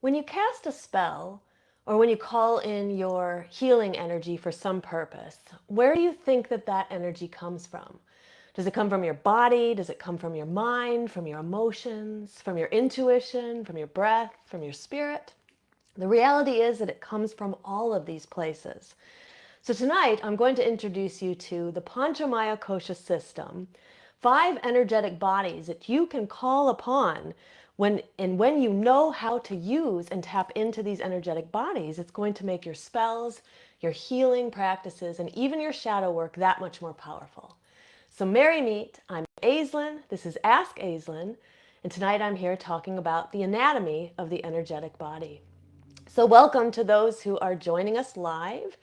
When you cast a spell, or when you call in your healing energy for some purpose, where do you think that that energy comes from? Does it come from your body? Does it come from your mind, from your emotions, from your intuition, from your breath, from your spirit? The reality is that it comes from all of these places. So tonight I'm going to introduce you to the Panchamaya Kosha system, 5 energetic bodies that you can call upon when you know how to use and tap into these energetic bodies, it's going to make your spells, your healing practices, and even your shadow work that much more powerful. So merry meet, I'm Aislin, this is Ask Aislin, and tonight I'm here talking about the anatomy of the energetic body. So welcome to those who are joining us live.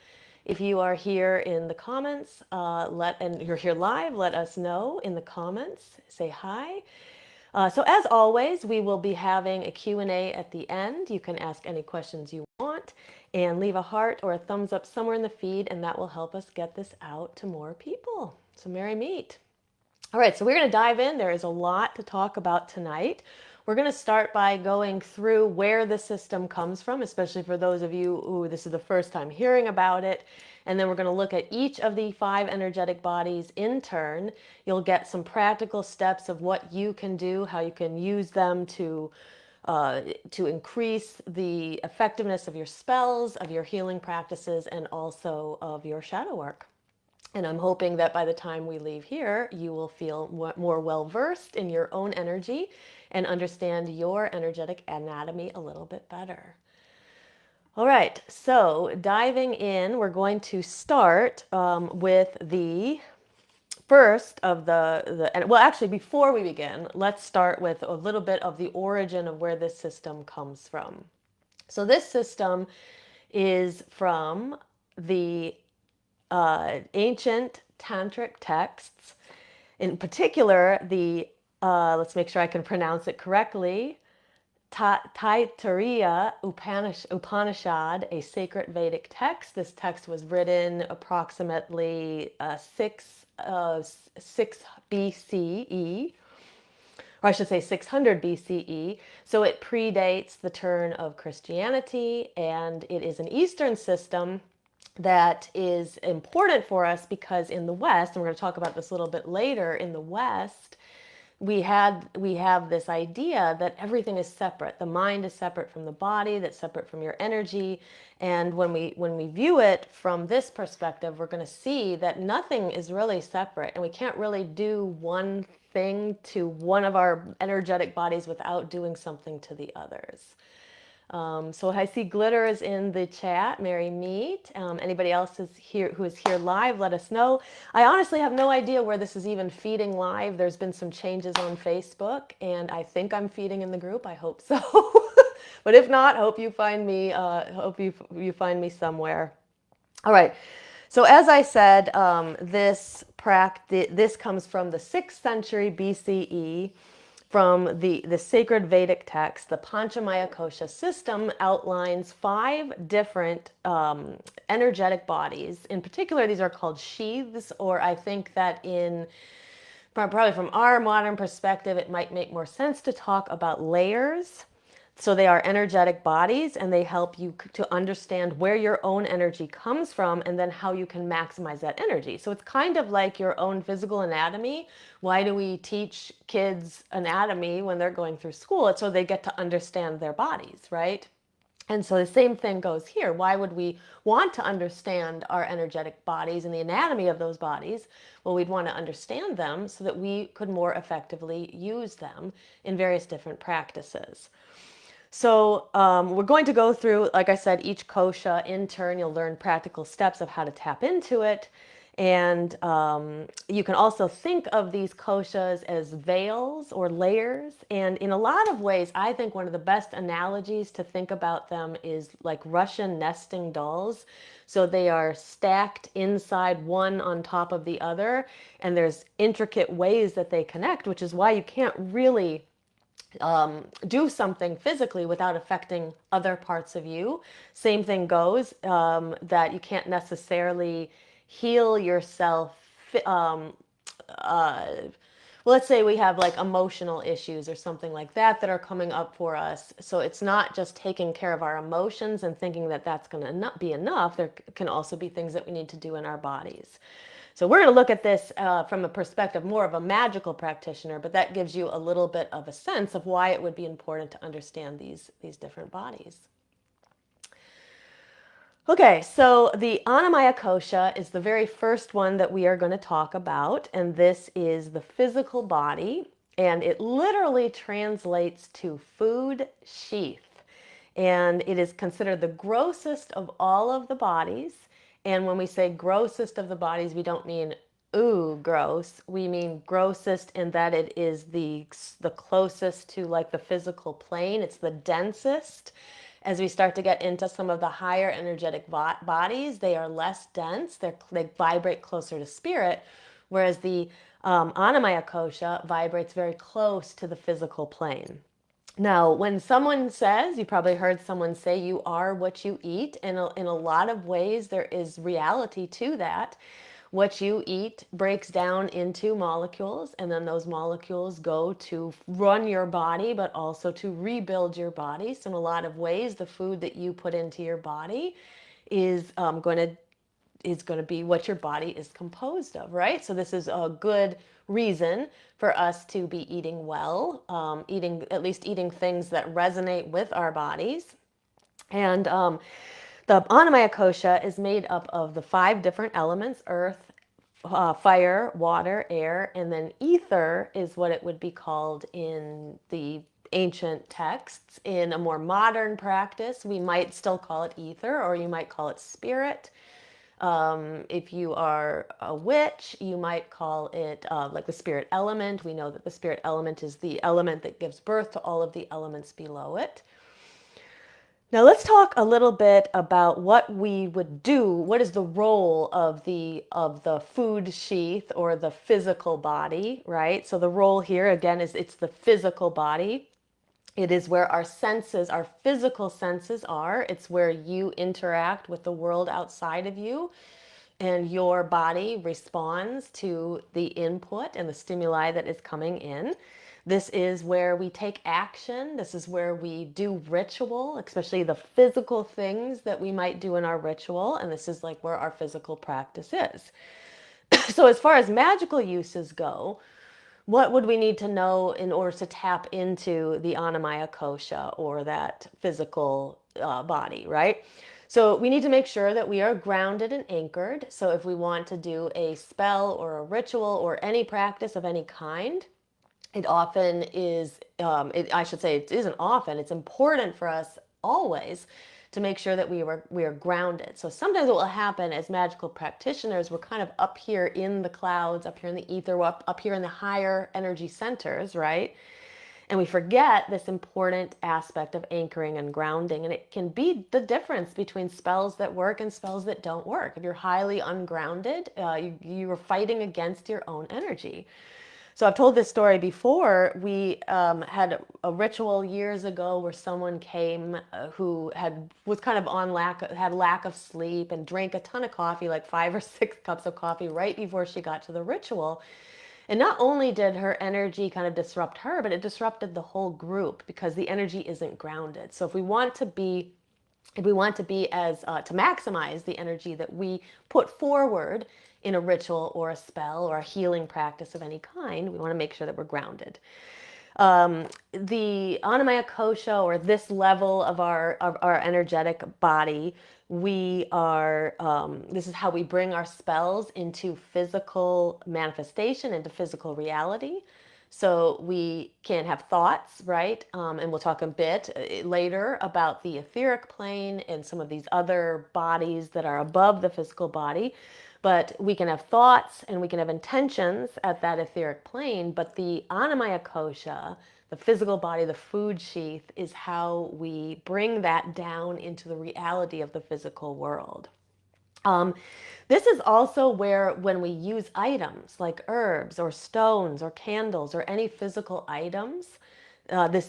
If you are here in the comments, and you're here live, let us know in the comments. Say hi. So as always, we will be having a Q&A at the end. You can ask any questions you want and leave a heart or a thumbs up somewhere in the feed, and that will help us get this out to more people. So merry meet. All right, so we're going to dive in. There is a lot to talk about tonight. We're going to start by going through where the system comes from, especially for those of you who this is the first time hearing about it. And then we're going to look at each of the 5 energetic bodies in turn. You'll get some practical steps of what you can do, how you can use them to increase the effectiveness of your spells, of your healing practices, and also of your shadow work. And I'm hoping that by the time we leave here, you will feel more well-versed in your own energy and understand your energetic anatomy a little bit better. All right, so diving in, we're going to start with the first of well, actually, before we begin, let's start with a little bit of the origin of where this system comes from. So this system is from the ancient tantric texts, in particular the, let's make sure I can pronounce it correctly, Taittiriya Upanishad, a sacred Vedic text. This text was written approximately 6 BCE, or I should say 600 BCE. So it predates the turn of Christianity, and it is an Eastern system that is important for us because in the West, and we're going to talk about this a little bit later, in the West, we have this idea that everything is separate. The mind is separate from the body, that's separate from your energy. And when we view it from this perspective, we're going to see that nothing is really separate, and we can't really do one thing to one of our energetic bodies without doing something to the others. So I see Glitter is in the chat. Merry meet. Anybody else is here who is here live, let us know. I honestly have no idea where this is even feeding live. There's been some changes on Facebook, and I think I'm feeding in the group. I hope so. But if not, hope you find me. Hope you find me somewhere. All right. So as I said, this comes from the 6th century BCE. From the sacred Vedic text, the Panchamaya Kosha system outlines 5 different energetic bodies. In particular, these are called sheaths, or I think that probably from our modern perspective, it might make more sense to talk about layers. So they are energetic bodies, and they help you to understand where your own energy comes from and then how you can maximize that energy. So it's kind of like your own physical anatomy. Why do we teach kids anatomy when they're going through school? It's so they get to understand their bodies, right? And so the same thing goes here. Why would we want to understand our energetic bodies and the anatomy of those bodies? Well, we'd want to understand them so that we could more effectively use them in various different practices. So we're going to go through, like I said, each kosha in turn. You'll learn practical steps of how to tap into it. And you can also think of these koshas as veils or layers. And in a lot of ways, I think one of the best analogies to think about them is like Russian nesting dolls. So they are stacked inside one on top of the other. And there's intricate ways that they connect, which is why you can't really do something physically without affecting other parts of you. Same thing goes that you can't necessarily heal yourself. Uh, let's say we have like emotional issues or something like that that are coming up for us. So it's not just taking care of our emotions and thinking that that's going to not be enough. There can also be things that we need to do in our bodies. So we're going to look at this from a perspective more of a magical practitioner, but that gives you a little bit of a sense of why it would be important to understand these different bodies. Okay, so the Anamaya Kosha is the very first one that we are going to talk about, and this is the physical body, and it literally translates to food sheath, and it is considered the grossest of all of the bodies. And when we say grossest of the bodies, we don't mean ooh gross. We mean grossest in that it is the closest to like the physical plane. It's the densest. As we start to get into some of the higher energetic bodies, they are less dense. They vibrate closer to spirit, whereas the Anamaya Kosha vibrates very close to the physical plane. Now, when someone says, you probably heard someone say, you are what you eat, and in a lot of ways, there is reality to that. What you eat breaks down into molecules, and then those molecules go to run your body, but also to rebuild your body. So, in a lot of ways, the food that you put into your body is going to be what your body is composed of, right? So this is a good reason for us to be eating well, eating at least eating things that resonate with our bodies. And the Anamaya Kosha is made up of the 5 different elements: earth, fire, water, air, and then ether is what it would be called in the ancient texts. In a more modern practice, we might still call it ether, or you might call it spirit. If you are a witch, you might call it like the spirit element. We know that the spirit element is the element that gives birth to all of the elements below it. Now let's talk a little bit about what we would do. What is the role of the food sheath or the physical body, right? So the role here again is it's the physical body. It is where our senses, our physical senses are. It's where you interact with the world outside of you, and your body responds to the input and the stimuli that is coming in. This is where we take action. This is where we do ritual, especially the physical things that we might do in our ritual. And this is like where our physical practice is. So, as far as magical uses go, what would we need to know in order to tap into the Anamaya Kosha or that physical body, right? So we need to make sure that we are grounded and anchored. So if we want to do a spell or a ritual or any practice of any kind, it often is, I should say it isn't often, it's important for us always to make sure that we are grounded. So sometimes what will happen as magical practitioners, we're kind of up here in the clouds, up here in the ether, up here in the higher energy centers, right? And we forget this important aspect of anchoring and grounding. And it can be the difference between spells that work and spells that don't work. If you're highly ungrounded, you are fighting against your own energy. So I've told this story before. We had a ritual years ago where someone came who was kind of had lack of sleep and drank a ton of coffee, like 5 or 6 cups of coffee right before she got to the ritual. And not only did her energy kind of disrupt her, but it disrupted the whole group because the energy isn't grounded. So if we want to be as to maximize the energy that we put forward in a ritual or a spell or a healing practice of any kind, we want to make sure that we're grounded. The Anamaya Kosha, or this level of our energetic body, we are this is how we bring our spells into physical manifestation, into physical reality. So we can have thoughts, right? And we'll talk a bit later about the etheric plane and some of these other bodies that are above the physical body. But we can have thoughts and we can have intentions at that etheric plane. But the Anamaya Kosha, the physical body, the food sheath, is how we bring that down into the reality of the physical world. This is also where, when we use items like herbs or stones or candles or any physical items,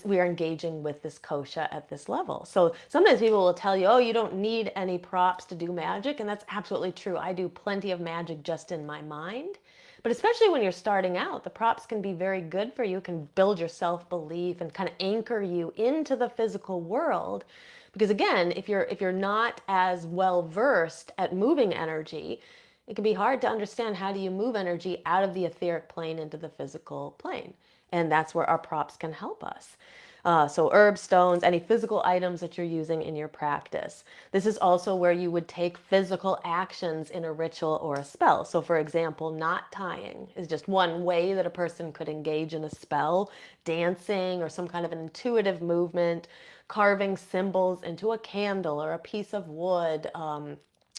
we are engaging with this kosha at this level. So sometimes people will tell you, oh, you don't need any props to do magic, and that's absolutely true. I do plenty of magic just in my mind, But especially when you're starting out, the props can be very good for you, can build your self-belief and kind of anchor you into the physical world. Because again, if you're not as well versed at moving energy, it can be hard to understand how do you move energy out of the etheric plane into the physical plane. And that's where our props can help us. So herbs, stones, any physical items that you're using in your practice. This is also where you would take physical actions in a ritual or a spell. So for example, knot tying is just one way that a person could engage in a spell, dancing or some kind of an intuitive movement, carving symbols into a candle or a piece of wood,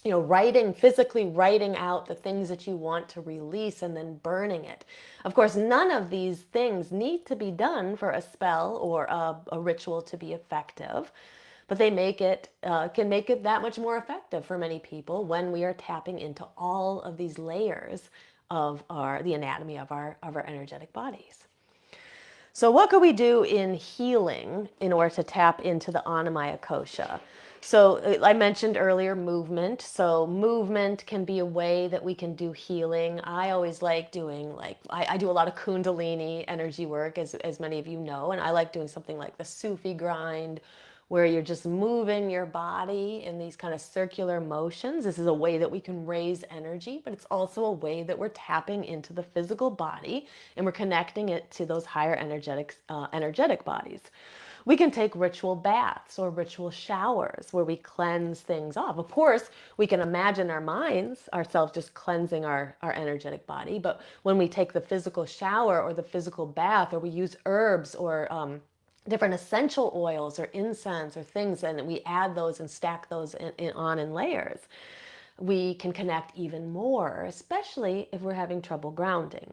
writing, physically writing out the things that you want to release and then burning it. Of course, none of these things need to be done for a spell or a ritual to be effective, but they can make it that much more effective for many people when we are tapping into all of these layers of the anatomy of our energetic bodies. So what could we do in healing in order to tap into the Anamaya Kosha? So I mentioned earlier movement. So movement can be a way that we can do healing. I always like doing I do a lot of Kundalini energy work, as many of you know, and I like doing something like the Sufi grind, where you're just moving your body in these kind of circular motions. This is a way that we can raise energy, but it's also a way that we're tapping into the physical body and we're connecting it to those higher energetic bodies. We can take ritual baths or ritual showers where we cleanse things off. Of course, we can imagine ourselves just cleansing our energetic body. But when we take the physical shower or the physical bath, or we use herbs or different essential oils or incense or things, and we add those and stack those on in layers, we can connect even more, especially if we're having trouble grounding.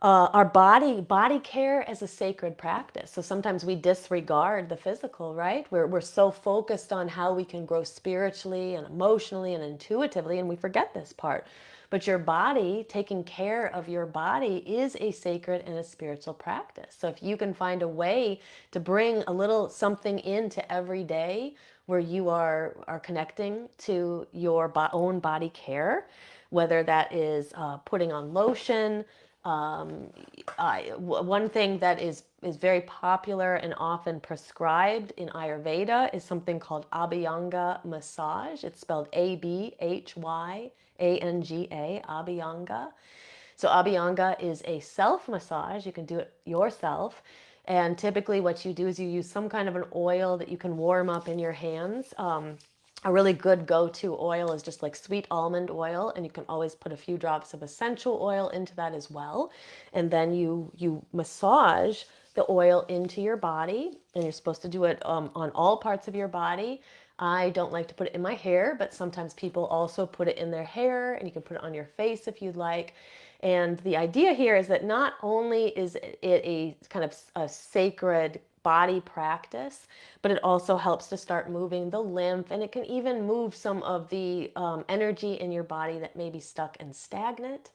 Our body care is a sacred practice. So sometimes we disregard the physical, right? We're so focused on how we can grow spiritually and emotionally and intuitively, and we forget this part. But your body, taking care of your body, is a sacred and a spiritual practice. So if you can find a way to bring a little something into every day where you are connecting to your own body care, whether that is putting on lotion. One thing that is very popular and often prescribed in Ayurveda is something called Abhyanga massage. It's spelled Abhyanga, Abhyanga. So Abhyanga is a self massage. You can do it yourself. And typically what you do is you use some kind of an oil that you can warm up in your hands. A really good go-to oil is just like sweet almond oil, and you can always put a few drops of essential oil into that as well. And then you massage the oil into your body, and you're supposed to do it on all parts of your body. I don't like to put it in my hair, but sometimes people also put it in their hair, and you can put it on your face if you'd like. And the idea here is that not only is it a kind of a sacred body practice, but it also helps to start moving the lymph, and it can even move some of the energy in your body that may be stuck and stagnant.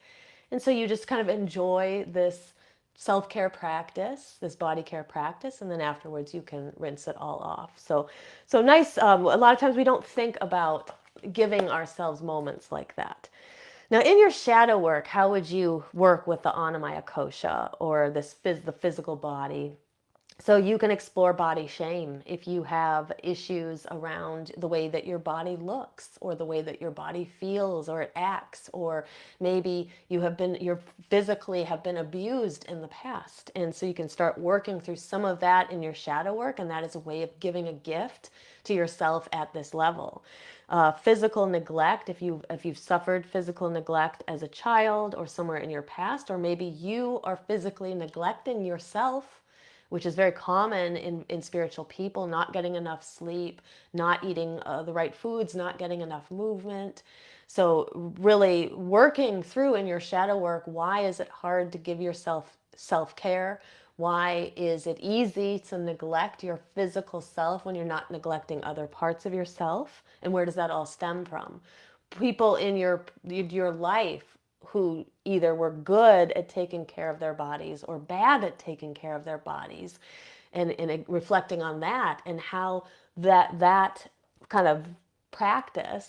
And so you just kind of enjoy this self-care practice, this body care practice, and then afterwards you can rinse it all off. So nice. A lot of times we don't think about giving ourselves moments like that. Now, in your shadow work, how would you work with the Anamaya Kosha or the physical body? So you can explore body shame if you have issues around the way that your body looks or the way that your body feels or it acts, or maybe you physically have been abused in the past. And so you can start working through some of that in your shadow work, and that is a way of giving a gift to yourself at this level. Physical neglect, if you've suffered physical neglect as a child or somewhere in your past, or maybe you are physically neglecting yourself, which is very common in spiritual people, not getting enough sleep, not eating the right foods, not getting enough movement. So really working through in your shadow work, why is it hard to give yourself self-care? Why is it easy to neglect your physical self when you're not neglecting other parts of yourself? And where does that all stem from? People in your life who either were good at taking care of their bodies or bad at taking care of their bodies, and reflecting on that and how that kind of practice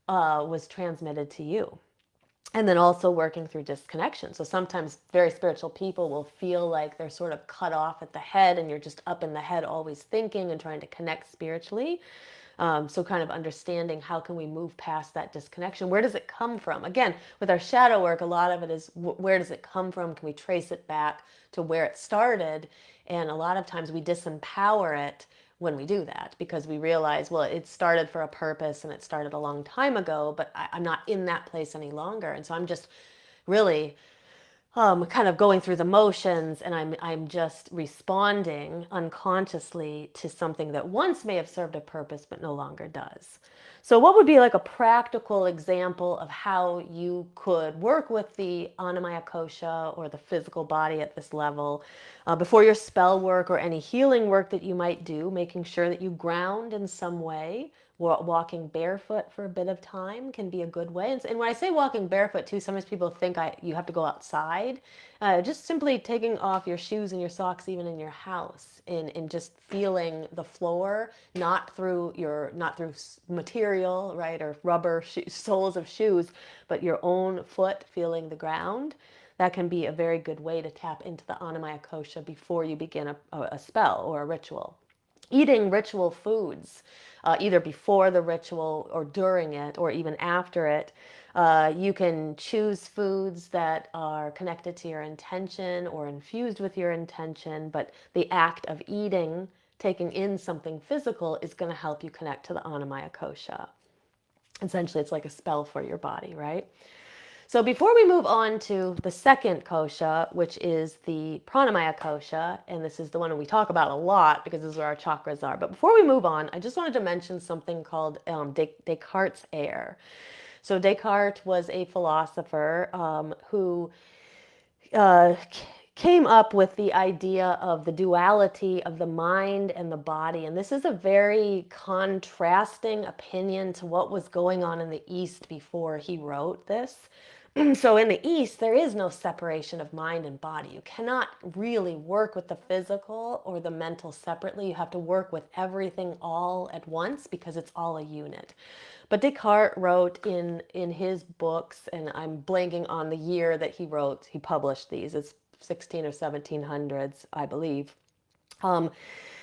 was transmitted to you. And then also working through disconnection. So sometimes very spiritual people will feel like they're sort of cut off at the head and you're just up in the head always thinking and trying to connect spiritually. So kind of understanding how can we move past that disconnection? Where does it come from? Again, with our shadow work, a lot of it is where does it come from? Can we trace it back to where it started? And a lot of times we disempower it when we do that because we realize, well, it started for a purpose and it started a long time ago, but I'm not in that place any longer. And so I'm just really kind of going through the motions, and I'm just responding unconsciously to something that once may have served a purpose but no longer does. So what would be like a practical example of how you could work with the Anamaya Kosha or the physical body at this level before your spell work or any healing work that you might do, making sure that you ground in some way. Walking barefoot for a bit of time can be a good way. And when I say walking barefoot too, sometimes people think you have to go outside. Just simply taking off your shoes and your socks even in your house and just feeling the floor, not through material, right, or rubber soles of shoes, but your own foot feeling the ground. That can be a very good way to tap into the Anamaya Kosha before you begin a spell or a ritual. Eating ritual foods, either before the ritual or during it or even after it. You can choose foods that are connected to your intention or infused with your intention, but the act of eating, taking in something physical, is going to help you connect to the Anamaya Kosha. Essentially, it's like a spell for your body, right? So before we move on to the second kosha, which is the Pranamaya Kosha, and this is the one we talk about a lot because this is where our chakras are. But before we move on, I just wanted to mention something called Descartes' error. So Descartes was a philosopher who uh, came up with the idea of the duality of the mind and the body. And this is a very contrasting opinion to what was going on in the East before he wrote this. So in the East, there is no separation of mind and body. You cannot really work with the physical or the mental separately. You have to work with everything all at once because it's all a unit. But Descartes wrote in his books, and I'm blanking on the year that he published these. It's 16 or 1700s, I believe. Um,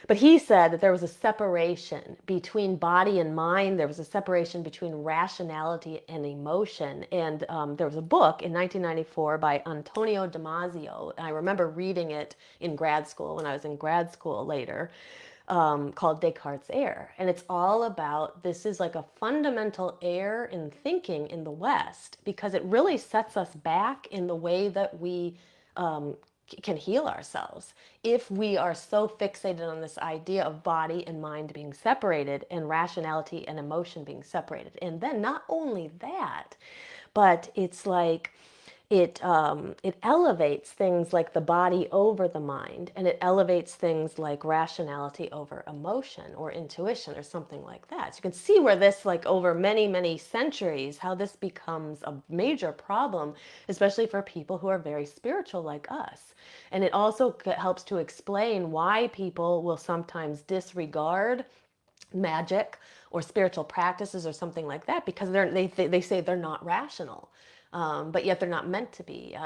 but he said that there was a separation between body and mind. There was a separation between rationality and emotion. And there was a book in 1994 by Antonio Damasio. And I remember reading it in grad school when I was in grad school later, called Descartes' error. And it's all about this is like a fundamental error in thinking in the West because it really sets us back in the way that we can heal ourselves if we are so fixated on this idea of body and mind being separated and rationality and emotion being separated. And then not only that, but it's like it elevates things like the body over the mind, and it elevates things like rationality over emotion or intuition or something like that. So you can see where this, like over many centuries, how this becomes a major problem, especially for people who are very spiritual like us. And it also helps to explain why people will sometimes disregard magic or spiritual practices or something like that because they say they're not rational. But yet they're not meant to be.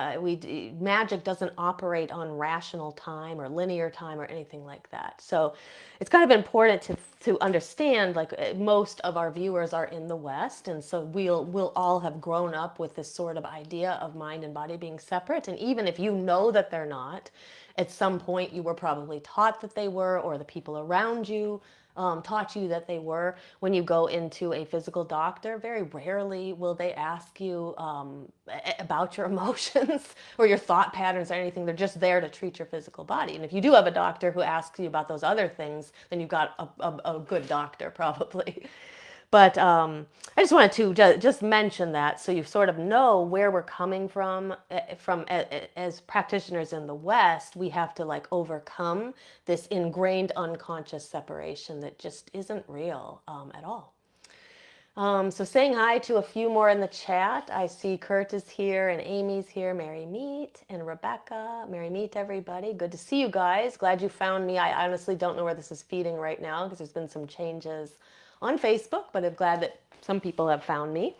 Magic doesn't operate on rational time or linear time or anything like that. So it's kind of important to understand. Like most of our viewers are in the West, and so we'll all have grown up with this sort of idea of mind and body being separate. And even if you know that they're not, at some point you were probably taught that they were, or the people around you taught you that they were. When you go into a physical doctor, very rarely will they ask you about your emotions or your thought patterns or anything. They're just there to treat your physical body. And if you do have a doctor who asks you about those other things, then you've got a good doctor probably. But I just wanted to just mention that so you sort of know where we're coming from. As practitioners in the West, we have to like overcome this ingrained unconscious separation that just isn't real at all. So saying hi to a few more in the chat. I see Kurt is here and Amy's here, Mary Meet and Rebecca. Mary Meet, everybody. Good to see you guys. Glad you found me. I honestly don't know where this is feeding right now because there's been some changes on Facebook, but I'm glad that some people have found me.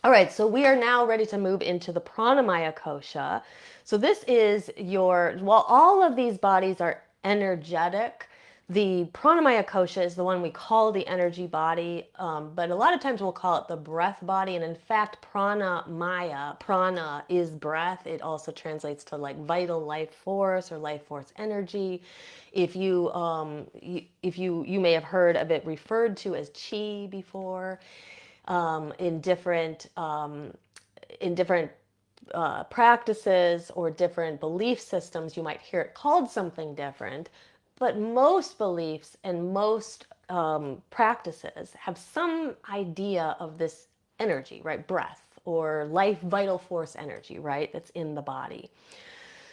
All right, so we are now ready to move into the Pranamaya Kosha. So this is your, while all of these bodies are energetic, the Pranamaya Kosha is the one we call the energy body, but a lot of times we'll call it the breath body. And in fact, Pranamaya, prana is breath. It also translates to like vital life force or life force energy. If you may have heard of it referred to as chi before, in different practices or different belief systems, you might hear it called something different. But most beliefs and most practices have some idea of this energy, right? Breath or life vital force energy, right? That's in the body.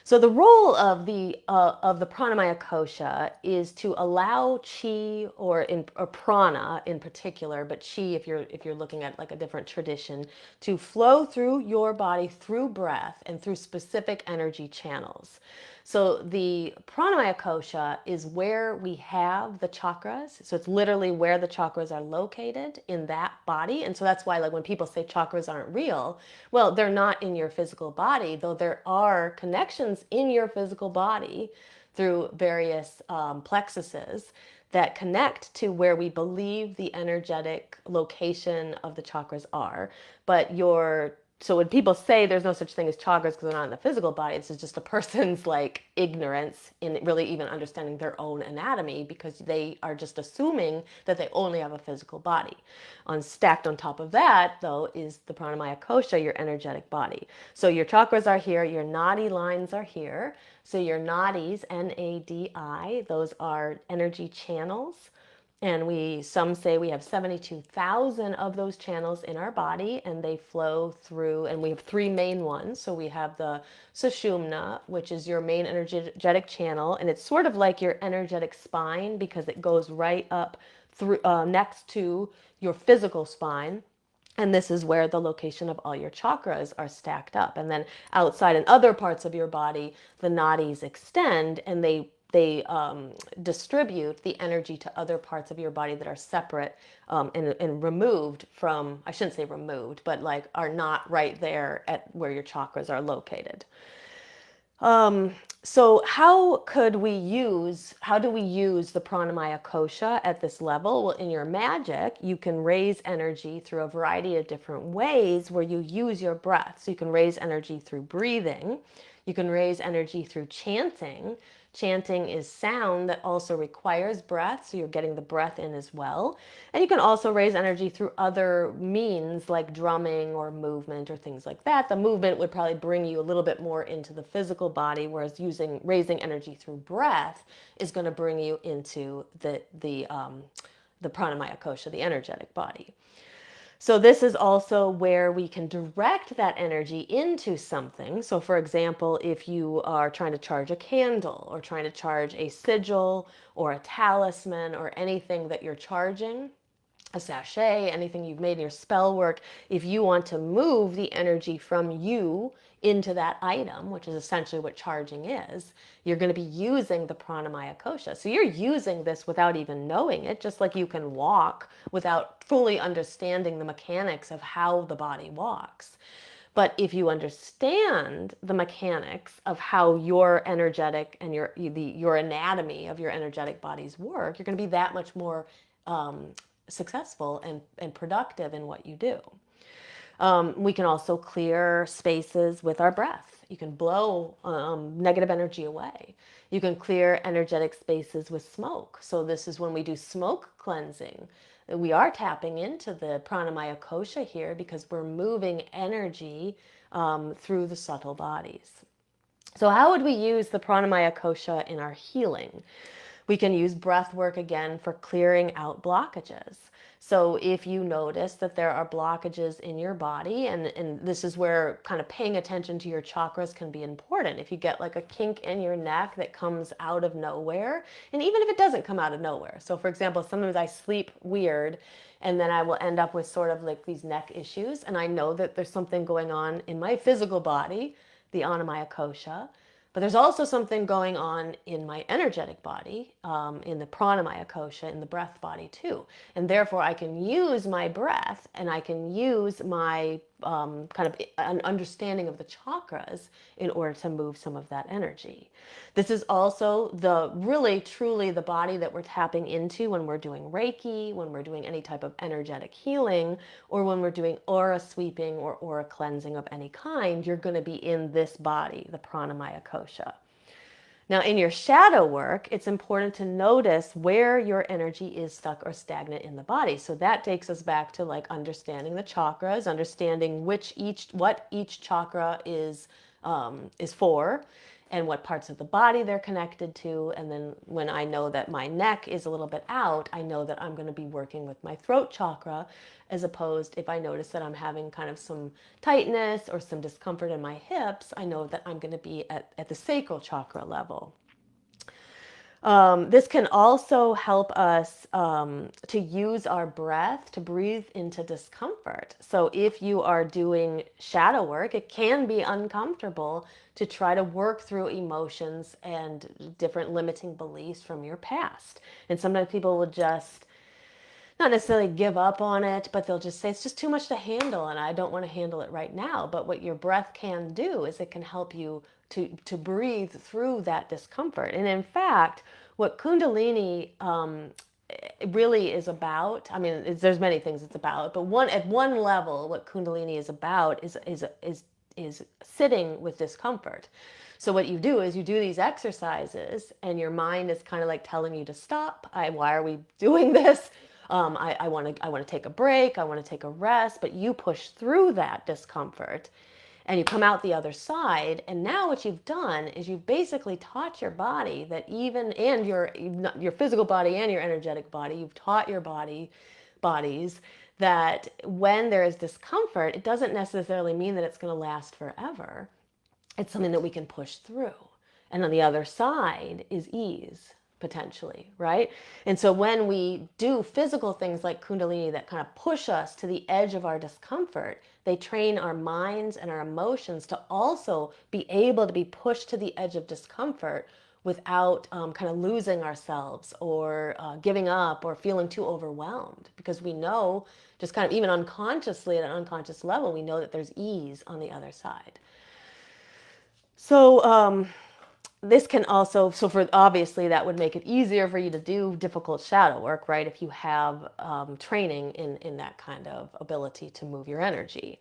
So the role of the pranamaya kosha is to allow chi, or prana in particular, but chi if you're looking at like a different tradition, to flow through your body through breath and through specific energy channels. So the pranamaya kosha is where we have the chakras. So it's literally where the chakras are located in that body. And so that's why, like, when people say chakras aren't real, well, they're not in your physical body, though there are connections in your physical body through various plexuses that connect to where we believe the energetic location of the chakras are. But your So when people say there's no such thing as chakras because they're not in the physical body, it's just a person's like ignorance in really even understanding their own anatomy, because they are just assuming that they only have a physical body. Stacked on top of that, though, is the pranamaya kosha, your energetic body. So your chakras are here, your nadi lines are here. So your nadis, Nadi, those are energy channels. And some say we have 72,000 of those channels in our body, and they flow through, and we have three main ones. So we have the sushumna, which is your main energetic channel, and it's sort of like your energetic spine because it goes right up through, next to your physical spine. And this is where the location of all your chakras are stacked up. And then outside in other parts of your body, the nadis extend, and they distribute the energy to other parts of your body that are separate, and removed from, I shouldn't say removed, but like are not right there at where your chakras are located. So how do we use the pranamaya kosha at this level? Well, in your magic, you can raise energy through a variety of different ways where you use your breath. So you can raise energy through breathing. You can raise energy through chanting. Chanting is sound that also requires breath, so you're getting the breath in as well. And you can also raise energy through other means like drumming or movement or things like that. The movement would probably bring you a little bit more into the physical body, whereas raising energy through breath is going to bring you into the pranamaya kosha, the energetic body. So this is also where we can direct that energy into something. So for example, if you are trying to charge a candle or trying to charge a sigil or a talisman or anything that you're charging, a sachet, anything you've made in your spell work, if you want to move the energy from you into that item, which is essentially what charging is, you're going to be using the pranamaya kosha. So you're using this without even knowing it, just like you can walk without fully understanding the mechanics of how the body walks. But if you understand the mechanics of how your energetic and your anatomy of your energetic bodies work, you're going to be that much more successful and productive in what you do. We can also clear spaces with our breath. You can blow negative energy away. You can clear energetic spaces with smoke. So this is when we do smoke cleansing. We are tapping into the pranamaya kosha here because we're moving energy through the subtle bodies. So how would we use the pranamaya kosha in our healing? We can use breath work again for clearing out blockages. So if you notice that there are blockages in your body, and this is where kind of paying attention to your chakras can be important. If you get like a kink in your neck that comes out of nowhere, and even if it doesn't come out of nowhere. So for example, sometimes I sleep weird and then I will end up with sort of like these neck issues, and I know that there's something going on in my physical body, the Anamaya Kosha, but there's also something going on in my energetic body, in the pranamaya kosha, in the breath body too. And therefore I can use my breath and I can use my kind of an understanding of the chakras in order to move some of that energy. This is also the really truly the body that we're tapping into when we're doing Reiki, when we're doing any type of energetic healing, or when we're doing aura sweeping or aura cleansing of any kind. You're going to be in this body, the Pranamaya Kosha. Now, in your shadow work, it's important to notice where your energy is stuck or stagnant in the body. So that takes us back to like understanding the chakras, understanding what each chakra is for, and what parts of the body they're connected to. And then when I know that my neck is a little bit out, I know that I'm going to be working with my throat chakra, as opposed if I notice that I'm having kind of some tightness or some discomfort in my hips, I know that I'm going to be at the sacral chakra level. This can also help us to use our breath to breathe into discomfort. So if you are doing shadow work, it can be uncomfortable to try to work through emotions and different limiting beliefs from your past. And sometimes people will just not necessarily give up on it, but they'll just say it's just too much to handle and I don't want to handle it right now. But what your breath can do is it can help you to breathe through that discomfort. And in fact, what Kundalini really is about, I mean, there's many things it's about, but at one level, what Kundalini is about is sitting with discomfort. So what you do is you do these exercises and your mind is kind of like telling you to stop. Why are we doing this? I want to take a break. I want to take a rest. But you push through that discomfort and you come out the other side. And now what you've done is you've basically taught your body that and your physical body and your energetic body, you've taught your bodies that when there is discomfort, it doesn't necessarily mean that it's going to last forever. It's something that we can push through. And on the other side is ease, potentially, right? And so when we do physical things like Kundalini that kind of push us to the edge of our discomfort, they train our minds and our emotions to also be able to be pushed to the edge of discomfort without kind of losing ourselves or giving up or feeling too overwhelmed. Because we know, just kind of even unconsciously at an unconscious level, we know that there's ease on the other side. So this can also, so for obviously that would make it easier for you to do difficult shadow work, right? If you have training in that kind of ability to move your energy.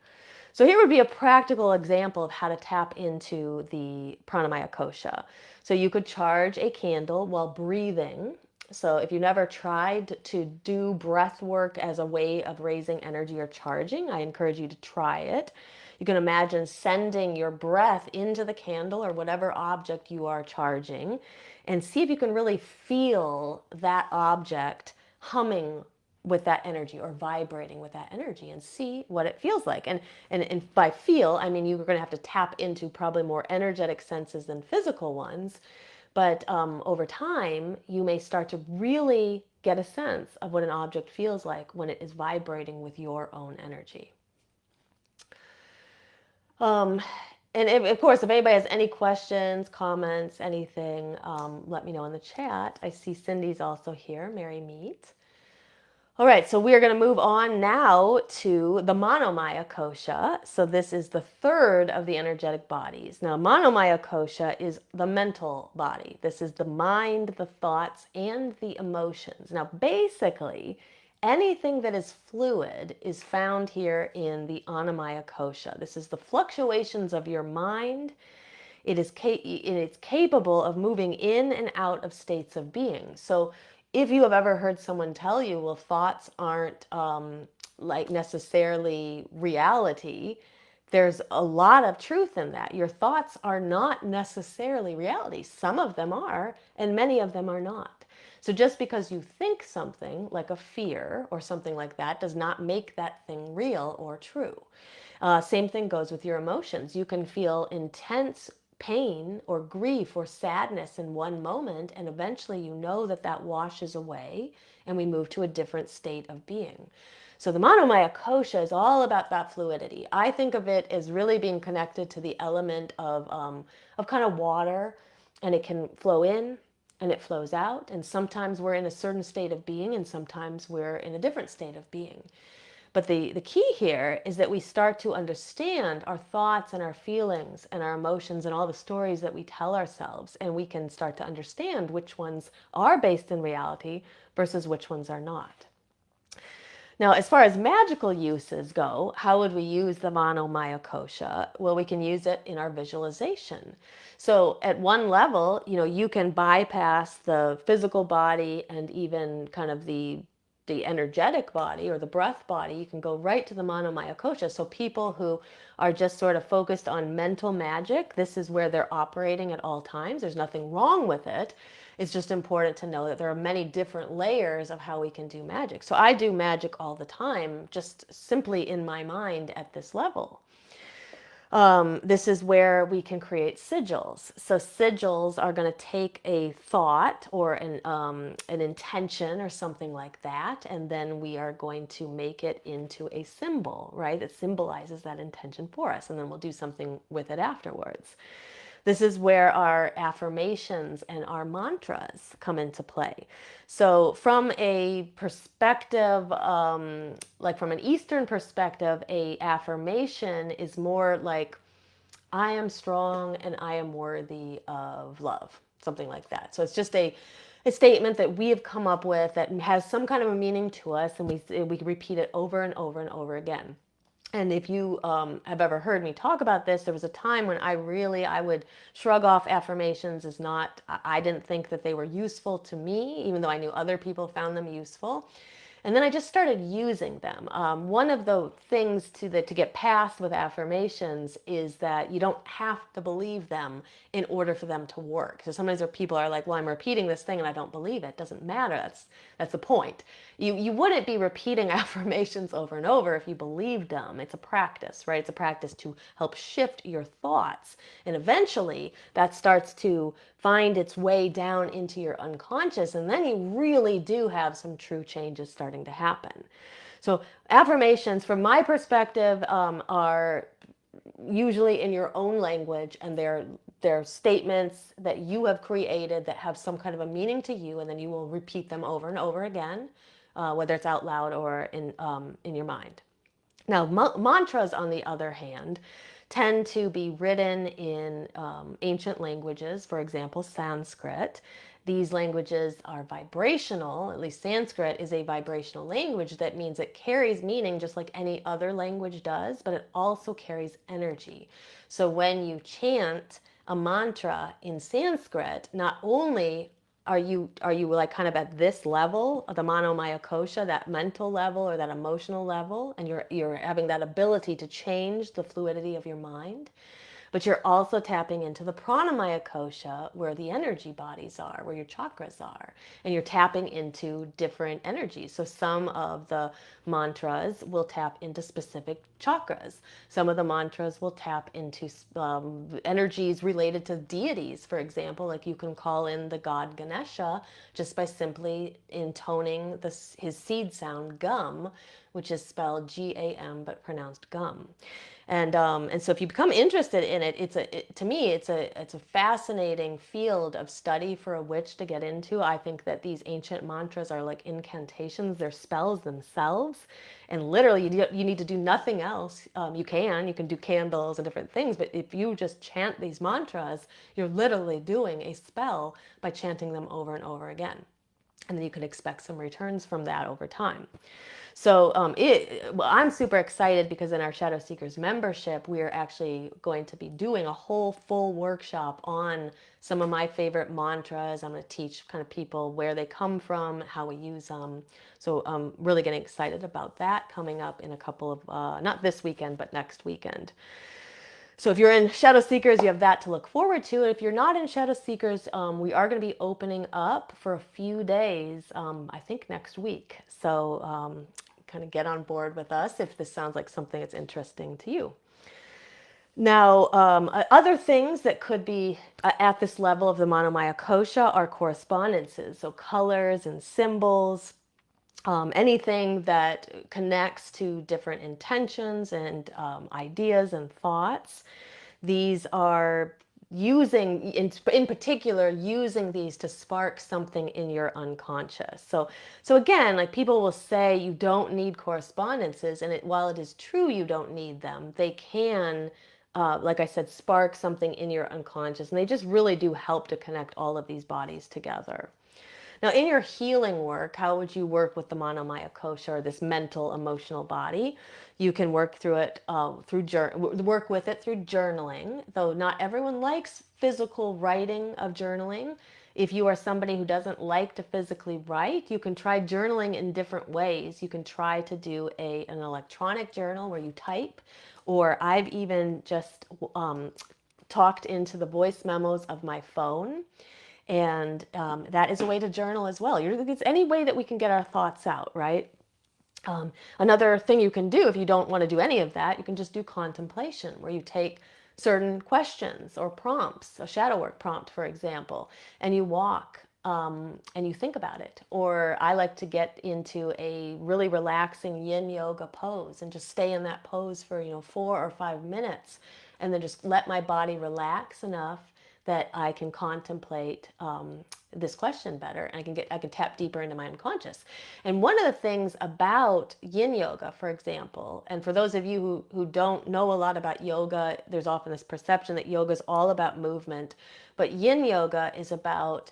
So here would be a practical example of how to tap into the Pranamaya Kosha. So you could charge a candle while breathing. So if you never tried to do breath work as a way of raising energy or charging, I encourage you to try it. You can imagine sending your breath into the candle or whatever object you are charging and see if you can really feel that object humming with that energy or vibrating with that energy and see what it feels like. And by feel, I mean you're going to have to tap into probably more energetic senses than physical ones. But over time, you may start to really get a sense of what an object feels like when it is vibrating with your own energy. Um, and of course, if anybody has any questions, comments, anything, let me know in the chat. I see Cindy's also here, Mary Meet. All right, so we are going to move on now to the Manomaya Kosha. So this is the third of the energetic bodies. Now, Manomaya Kosha is the mental body. This is the mind, the thoughts, and the emotions. Now, basically, anything that is fluid is found here in the Anamaya Kosha. This is the fluctuations of your mind. It's capable of moving in and out of states of being. So if you have ever heard someone tell you, well, thoughts aren't like necessarily reality, there's a lot of truth in that. Your thoughts are not necessarily reality. Some of them are, and many of them are not. So just because you think something like a fear or something like that does not make that thing real or true. Same thing goes with your emotions. You can feel intense pain or grief or sadness in one moment, and eventually you know that that washes away and we move to a different state of being. So the Manomaya Kosha is all about that fluidity. I think of it as really being connected to the element of kind of water, and it can flow in and it flows out. And sometimes we're in a certain state of being, and sometimes we're in a different state of being. But the key here is that we start to understand our thoughts and our feelings and our emotions and all the stories that we tell ourselves. And we can start to understand which ones are based in reality versus which ones are not. Now, as far as magical uses go, how would we use the Manomaya Kosha? Well, we can use it in our visualization. So at one level, you can bypass the physical body and even kind of the energetic body or the breath body. You can go right to the Manomaya Kosha. So people who are just sort of focused on mental magic, this is where they're operating at all times. There's nothing wrong with it. It's just important to know that there are many different layers of how we can do magic. So I do magic all the time, just simply in my mind at this level. This is where we can create sigils. So sigils are going to take a thought or an intention or something like that, and then we are going to make it into a symbol, right? That symbolizes that intention for us, and then we'll do something with it afterwards. This is where our affirmations and our mantras come into play. So, from a perspective, like from an Eastern perspective, a affirmation is more like, I am strong and I am worthy of love, something like that. So it's just a statement that we have come up with that has some kind of a meaning to us, and we repeat it over and over and over again. And if you have ever heard me talk about this, there was a time when I would shrug off affirmations as not, I didn't think that they were useful to me, even though I knew other people found them useful. And then I just started using them. One of the things to get past with affirmations is that you don't have to believe them in order for them to work. So sometimes there people are like, well, I'm repeating this thing and I don't believe it. It doesn't matter. That's the point. You wouldn't be repeating affirmations over and over if you believed them. It's a practice, right? It's a practice to help shift your thoughts. And eventually that starts to find its way down into your unconscious. And then you really do have some true changes starting to happen. So affirmations, from my perspective, are usually in your own language, and they're statements that you have created that have some kind of a meaning to you, and then you will repeat them over and over again, whether it's out loud or in your mind. Now, mantras, on the other hand, tend to be written in ancient languages, for example, Sanskrit. These languages are vibrational, at least Sanskrit is a vibrational language. That means it carries meaning just like any other language does, but it also carries energy. So when you chant a mantra in Sanskrit, not only are you like kind of at this level of the Manomaya Kosha, that mental level or that emotional level, and you're having that ability to change the fluidity of your mind, but you're also tapping into the Pranamaya Kosha, where the energy bodies are, where your chakras are, and you're tapping into different energies. So some of the mantras will tap into specific chakras. Some of the mantras will tap into energies related to deities, for example. Like you can call in the god Ganesha just by simply intoning his seed sound gum, which is spelled Gam but pronounced gum. And so if you become interested in it, to me it's a fascinating field of study for a witch to get into. I think that these ancient mantras are like incantations; they're spells themselves, and literally you need to do nothing else. You can do candles and different things, but if you just chant these mantras, you're literally doing a spell by chanting them over and over again, and then you can expect some returns from that over time. So well, I'm super excited because in our Shadow Seekers membership, we are actually going to be doing a whole full workshop on some of my favorite mantras. I'm going to teach kind of people where they come from, how we use them. So I'm really getting excited about that coming up in a couple of, not this weekend, but next weekend. So if you're in Shadow Seekers, you have that to look forward to. And if you're not in Shadow Seekers, we are going to be opening up for a few days, I think next week. So kind of get on board with us if this sounds like something that's interesting to you. Now, other things that could be at this level of the Manomaya Kosha are correspondences. So colors and symbols, anything that connects to different intentions and ideas and thoughts. These are using, in particular, using these to spark something in your unconscious. So again, like people will say you don't need correspondences, and while it is true you don't need them, they can, like I said, spark something in your unconscious, and they just really do help to connect all of these bodies together. Now, in your healing work, how would you work with the Manomaya Kosha, or this mental, emotional body? You can work through it work with it through journaling, though not everyone likes physical writing of journaling. If you are somebody who doesn't like to physically write, you can try journaling in different ways. You can try to do an electronic journal where you type, or I've even just talked into the voice memos of my phone, and that is a way to journal as well. It's any way that we can get our thoughts out, right? Another thing you can do if you don't want to do any of that, you can just do contemplation, where you take certain questions or prompts, a shadow work prompt, for example, and you walk and you think about it. Or I like to get into a really relaxing yin yoga pose and just stay in that pose for 4 or 5 minutes, and then just let my body relax enough that I can contemplate this question better, and I can tap deeper into my unconscious. And one of the things about yin yoga, for example, and for those of you who don't know a lot about yoga, there's often this perception that yoga is all about movement, but yin yoga is about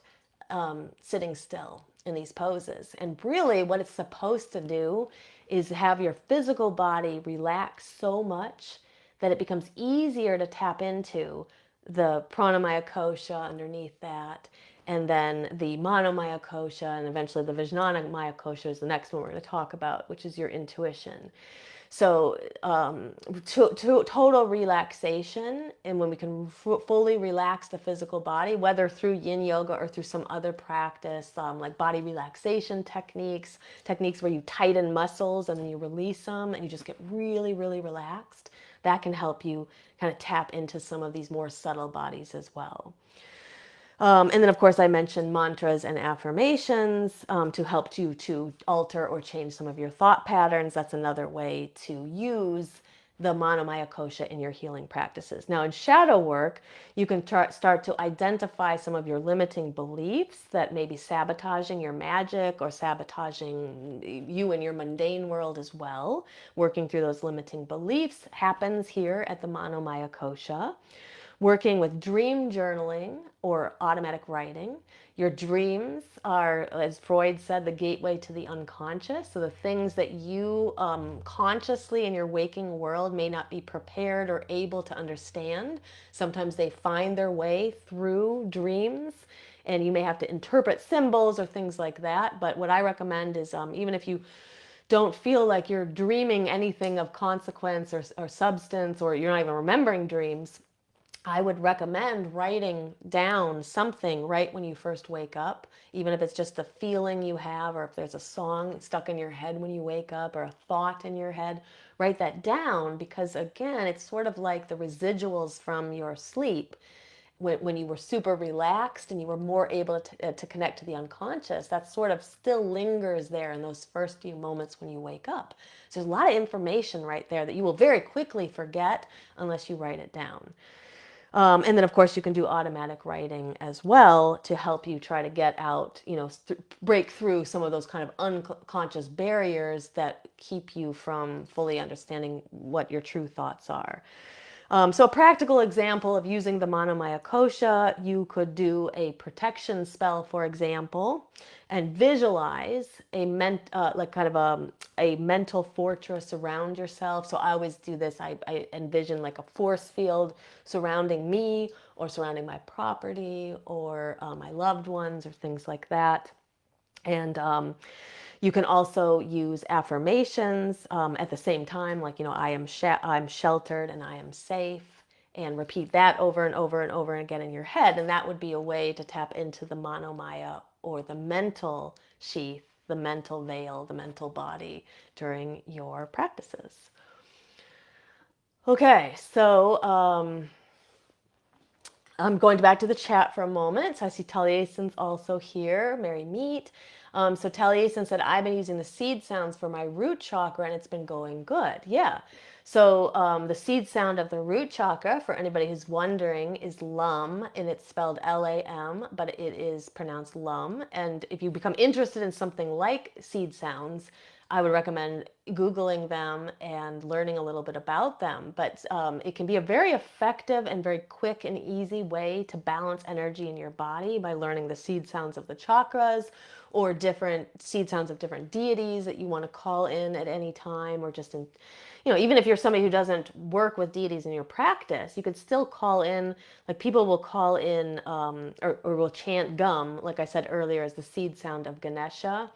sitting still in these poses. And really, what it's supposed to do is have your physical body relax so much that it becomes easier to tap into the Pranamaya Kosha underneath that, and then the Manomaya Kosha, and eventually the Vijnanamaya Kosha is the next one we're going to talk about, which is your intuition. So total relaxation, and when we can fully relax the physical body, whether through yin yoga or through some other practice, like body relaxation techniques where you tighten muscles and then you release them and you just get really, really relaxed, that can help you kind of tap into some of these more subtle bodies as well. And then, of course, I mentioned mantras and affirmations to help you to alter or change some of your thought patterns. That's another way to use the Manomaya Kosha in your healing practices. Now, in shadow work, you can start to identify some of your limiting beliefs that may be sabotaging your magic or sabotaging you in your mundane world as well. Working through those limiting beliefs happens here at the Manomaya Kosha. Working with dream journaling or automatic writing. Your dreams are, as Freud said, the gateway to the unconscious. So the things that you consciously in your waking world may not be prepared or able to understand, sometimes they find their way through dreams, and you may have to interpret symbols or things like that. But what I recommend is even if you don't feel like you're dreaming anything of consequence or substance, or you're not even remembering dreams, I would recommend writing down something right when you first wake up, even if it's just a feeling you have, or if there's a song stuck in your head when you wake up, or a thought in your head. Write that down, because again, it's sort of like the residuals from your sleep. When you were super relaxed and you were more able to connect to the unconscious, that sort of still lingers there in those first few moments when you wake up. So there's a lot of information right there that you will very quickly forget unless you write it down. And then, of course, you can do automatic writing as well to help you try to get out, break through some of those kind of unconscious barriers that keep you from fully understanding what your true thoughts are. So a practical example of using the Manomaya Kosha, you could do a protection spell, for example, and visualize like kind of a mental fortress around yourself. So I always do this. I envision like a force field surrounding me, or surrounding my property, or my loved ones, or things like that. And you can also use affirmations at the same time, like, I'm sheltered and I am safe, and repeat that over and over and over again in your head. And that would be a way to tap into the Manomaya, or the mental sheath, the mental veil, the mental body during your practices. Okay, so I'm going back to the chat for a moment. So I see Taliesin's also here. Merry meet. So Taliesin said, I've been using the seed sounds for my root chakra and it's been going good. Yeah. So the seed sound of the root chakra, for anybody who's wondering, is lum, and it's spelled Lam, but it is pronounced lum. And if you become interested in something like seed sounds, I would recommend Googling them and learning a little bit about them. But it can be a very effective and very quick and easy way to balance energy in your body by learning the seed sounds of the chakras or different seed sounds of different deities that you want to call in at any time, or just in, even if you're somebody who doesn't work with deities in your practice, you could still call in, like people will call in or will chant gum, like I said earlier, as the seed sound of Ganesha.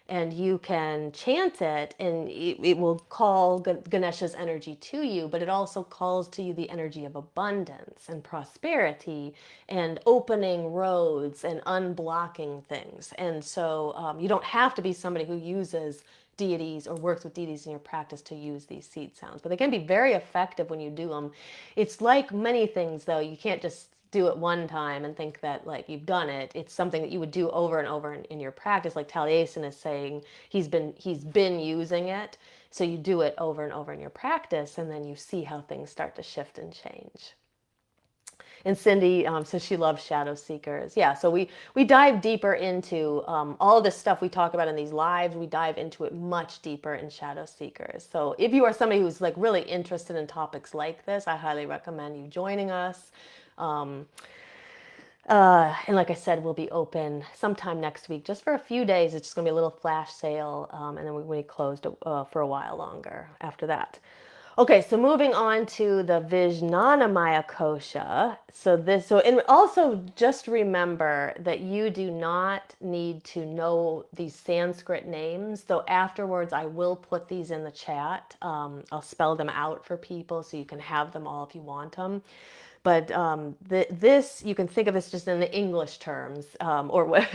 And you can chant it and it will call Ganesha's energy to you, but it also calls to you the energy of abundance and prosperity and opening roads and unblocking things. And so you don't have to be somebody who uses deities or works with deities in your practice to use these seed sounds, but they can be very effective when you do them. It's like many things, though. You can't just do it one time and think that like you've done it. It's something that you would do over and over in your practice. Like Taliesin is saying, he's been using it, so you do it over and over in your practice, and then you see how things start to shift and change. And Cindy says she loves shadow seekers. Yeah, so we dive deeper into all this stuff we talk about in these lives. We dive into it much deeper in shadow seekers. So if you are somebody who's like really interested in topics like this, I highly recommend you joining us. Um, and like I said, we'll be open sometime next week, just for a few days. It's just going to be a little flash sale, and then we closed for a while longer after that. Okay, so moving on to the Vijnanamaya Kosha. And also just remember that you do not need to know these Sanskrit names, though afterwards I will put these in the chat. I'll spell them out for people so you can have them all if you want them. But this, you can think of this just in the English terms, or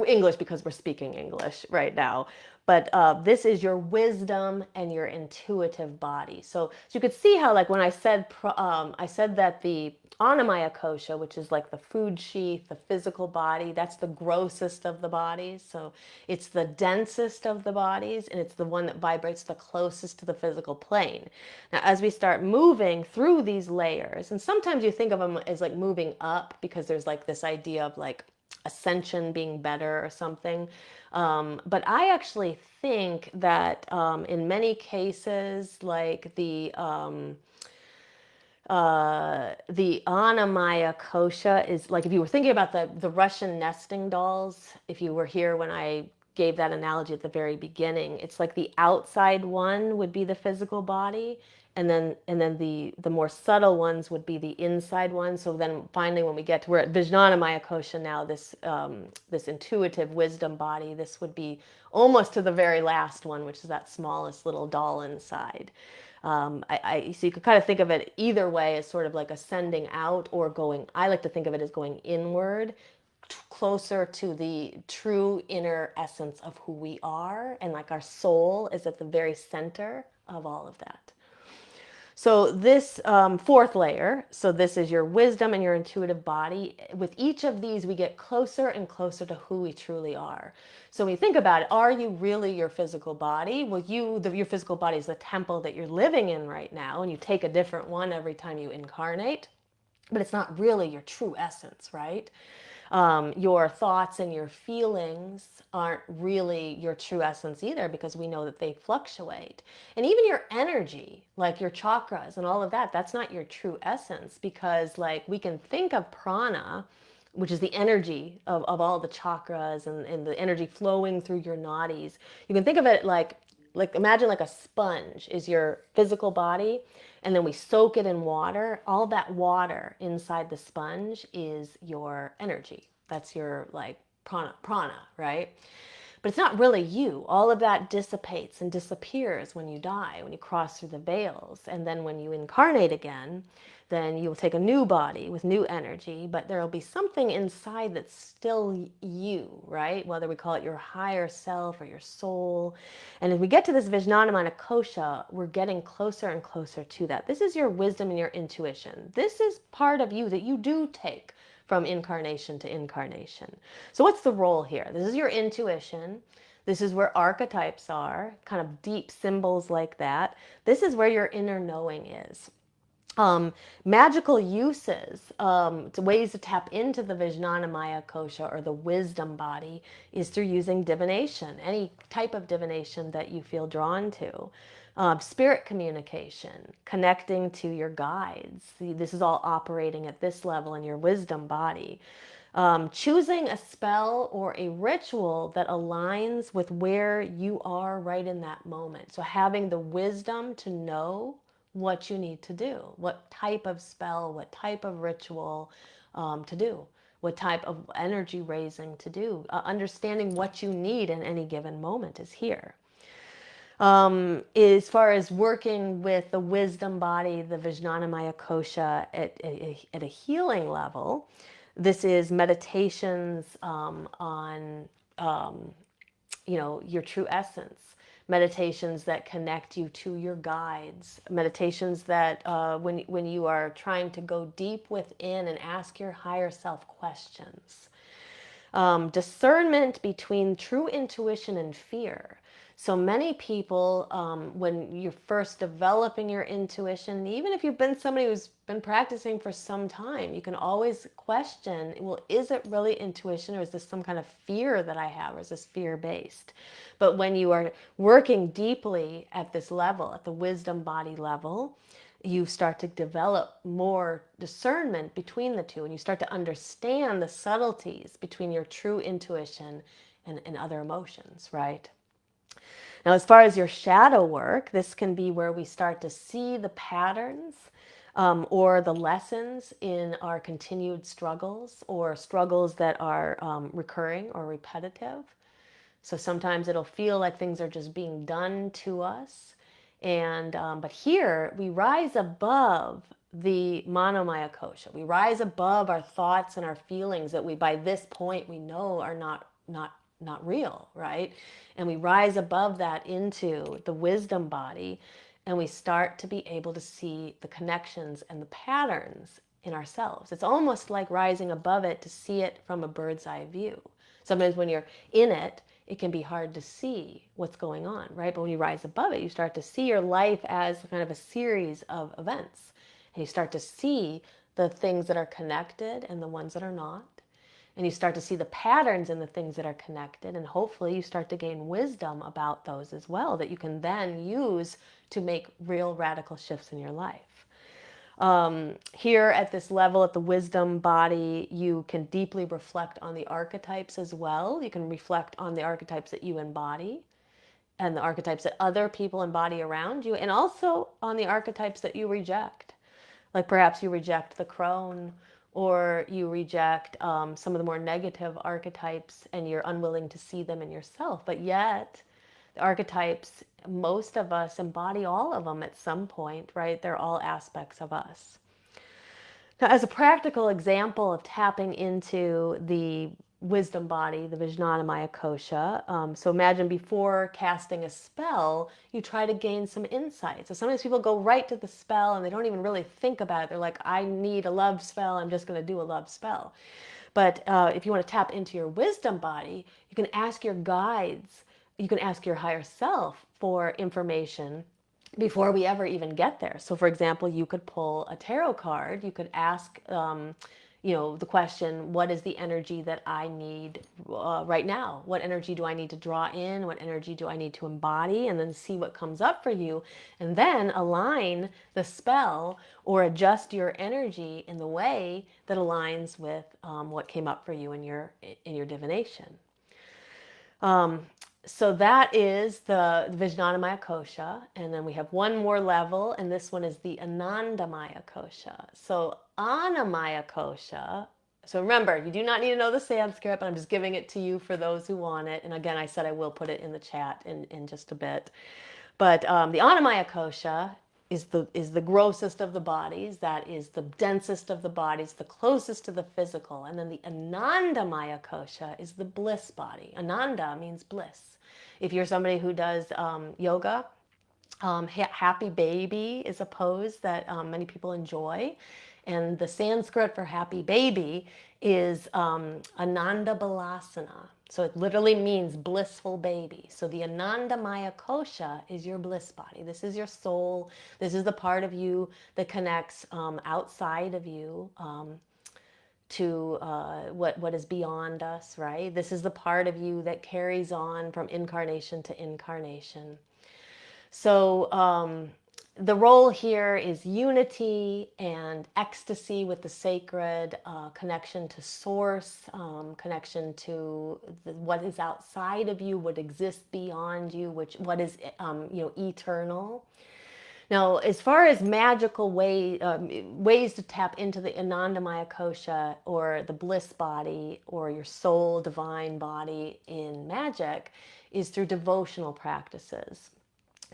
English because we're speaking English right now. But this is your wisdom and your intuitive body. So you could see how, like when I said that the Anamaya Kosha, which is like the food sheath, the physical body, that's the grossest of the bodies. So it's the densest of the bodies, and it's the one that vibrates the closest to the physical plane. Now, as we start moving through these layers, and sometimes you think of them as like moving up because there's like this idea of like ascension being better or something. But I actually think that in many cases, like the Anamaya Kosha is like, if you were thinking about the Russian nesting dolls, if you were here when I gave that analogy at the very beginning, it's like the outside one would be the physical body, and then the more subtle ones would be the inside one. So then finally, when we get to, we're at Vijnanamaya Kosha now, this intuitive wisdom body, this would be almost to the very last one, which is that smallest little doll inside. So you could kind of think of it either way as sort of like ascending out or going, I like to think of it as going inward, closer to the true inner essence of who we are. And like our soul is at the very center of all of that. So this fourth layer, so this is your wisdom and your intuitive body. With each of these, we get closer and closer to who we truly are. So when you think about it, are you really your physical body? Well, your physical body is the temple that you're living in right now, and you take a different one every time you incarnate, but it's not really your true essence, right? Your thoughts and your feelings aren't really your true essence either, because we know that they fluctuate. And even your energy, like your chakras and all of that, that's not your true essence, because like we can think of prana, which is the energy of all the chakras and the energy flowing through your nadis. You can think of it like imagine like a sponge is your physical body, and then we soak it in water. All that water inside the sponge is your energy. That's your like prana, right? But it's not really you. All of that dissipates and disappears when you die, when you cross through the veils. And then when you incarnate again, then you'll take a new body with new energy, but there'll be something inside that's still you, right? Whether we call it your higher self or your soul. And as we get to this Vijnanamaya Kosha, we're getting closer and closer to that. This is your wisdom and your intuition. This is part of you that you do take from incarnation to incarnation. So what's the role here? This is your intuition. This is where archetypes are, kind of deep symbols like that. This is where your inner knowing is. Magical uses, ways to tap into the Vijnanamaya Kosha or the wisdom body is through using divination, any type of divination that you feel drawn to. Spirit communication, connecting to your guides. See, this is all operating at this level in your wisdom body. Choosing a spell or a ritual that aligns with where you are right in that moment. So having the wisdom to know what you need to do, what type of spell, what type of ritual to do, what type of energy raising to do. Understanding what you need in any given moment is here. As far as working with the wisdom body, the Vijnanamaya Kosha at a healing level, this is meditations on your true essence, meditations that connect you to your guides, meditations that when you are trying to go deep within and ask your higher self questions. Discernment between true intuition and fear. So many people, when you're first developing your intuition, even if you've been somebody who's been practicing for some time, you can always question, well, is it really intuition, or is this some kind of fear that I have, or is this fear-based? But when you are working deeply at this level, at the wisdom body level, you start to develop more discernment between the two, and you start to understand the subtleties between your true intuition and other emotions, right? Now, as far as your shadow work, this can be where we start to see the patterns or the lessons in our continued struggles, or struggles that are recurring or repetitive. So sometimes it'll feel like things are just being done to us. And but here we rise above the Manomaya Kosha. We rise above our thoughts and our feelings that we, by this point, we know are not real, right? And we rise above that into the wisdom body, and we start to be able to see the connections and the patterns in ourselves. It's almost like rising above it to see it from a bird's eye view. Sometimes when you're in it, it can be hard to see what's going on, right? But when you rise above it, you start to see your life as kind of a series of events. And you start to see the things that are connected and the ones that are not. And you start to see the patterns in the things that are connected. And hopefully you start to gain wisdom about those as well, that you can then use to make real radical shifts in your life. Here at this level, at the wisdom body, you can deeply reflect on the archetypes as well. You can reflect on the archetypes that you embody and the archetypes that other people embody around you, and also on the archetypes that you reject. Like perhaps you reject the crone, or you reject some of the more negative archetypes and you're unwilling to see them in yourself. But yet, the archetypes, most of us embody all of them at some point, right? They're all aspects of us. Now, as a practical example of tapping into the wisdom body, the Vijnanamaya Kosha, so imagine before casting a spell, you try to gain some insight. So sometimes people go right to the spell and they don't even really think about it. They're like, I need a love spell, I'm just going to do a love spell. But if you want to tap into your wisdom body, you can ask your guides, you can ask your higher self for information before we ever even get there. So for example, you could pull a tarot card. You could ask, the question, what is the energy that I need right now? What energy do I need to draw in? What energy do I need to embody? And then see what comes up for you. And then align the spell or adjust your energy in the way that aligns with what came up for you in your divination. So that is the Vijnanamaya Kosha, and then we have one more level, and this one is the Anandamaya Kosha. So Anamaya Kosha, so remember, you do not need to know the Sanskrit, but I'm just giving it to you for those who want it. And again, I said I will put it in the chat in just a bit. But the Anamaya Kosha is the grossest of the bodies. That is the densest of the bodies, the closest to the physical. And then the Anandamaya Kosha is the bliss body. Ananda means bliss. If you're somebody who does yoga, happy baby is a pose that many people enjoy. And the Sanskrit for happy baby is Anandabalasana. So it literally means blissful baby. So the Anandamaya Kosha is your bliss body. This is your soul. This is the part of you that connects outside of you. To what is beyond us, right? This is the part of you that carries on from incarnation to incarnation. So the role here is unity and ecstasy with the sacred, connection to source, connection to what is outside of you, what exists beyond you, what is eternal. Now, as far as magical ways to tap into the Anandamaya Kosha or the bliss body or your soul divine body in magic is through devotional practices.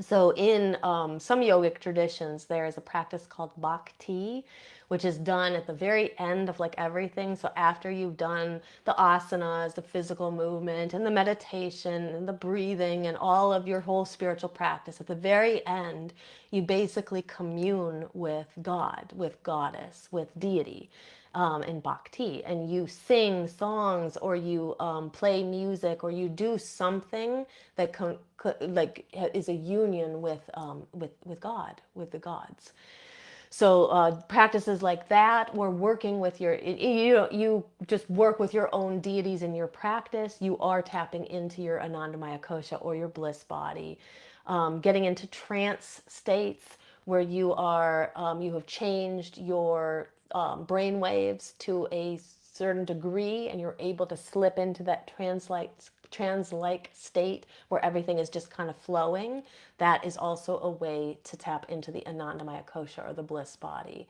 So in some yogic traditions, there is a practice called bhakti, which is done at the very end of like everything. So after you've done the asanas, the physical movement, and the meditation, and the breathing, and all of your whole spiritual practice, at the very end, you basically commune with God, with Goddess, with deity. In bhakti, and you sing songs or you play music or you do something that like is a union with God, with the gods. So practices like that, or working with you just work with your own deities in your practice. You are tapping into your Anandamaya Kosha or your bliss body, getting into trance states where you have changed your brain waves to a certain degree, and you're able to slip into that trance-like state where everything is just kind of flowing. That is also a way to tap into the Anandamaya Kosha or the bliss body.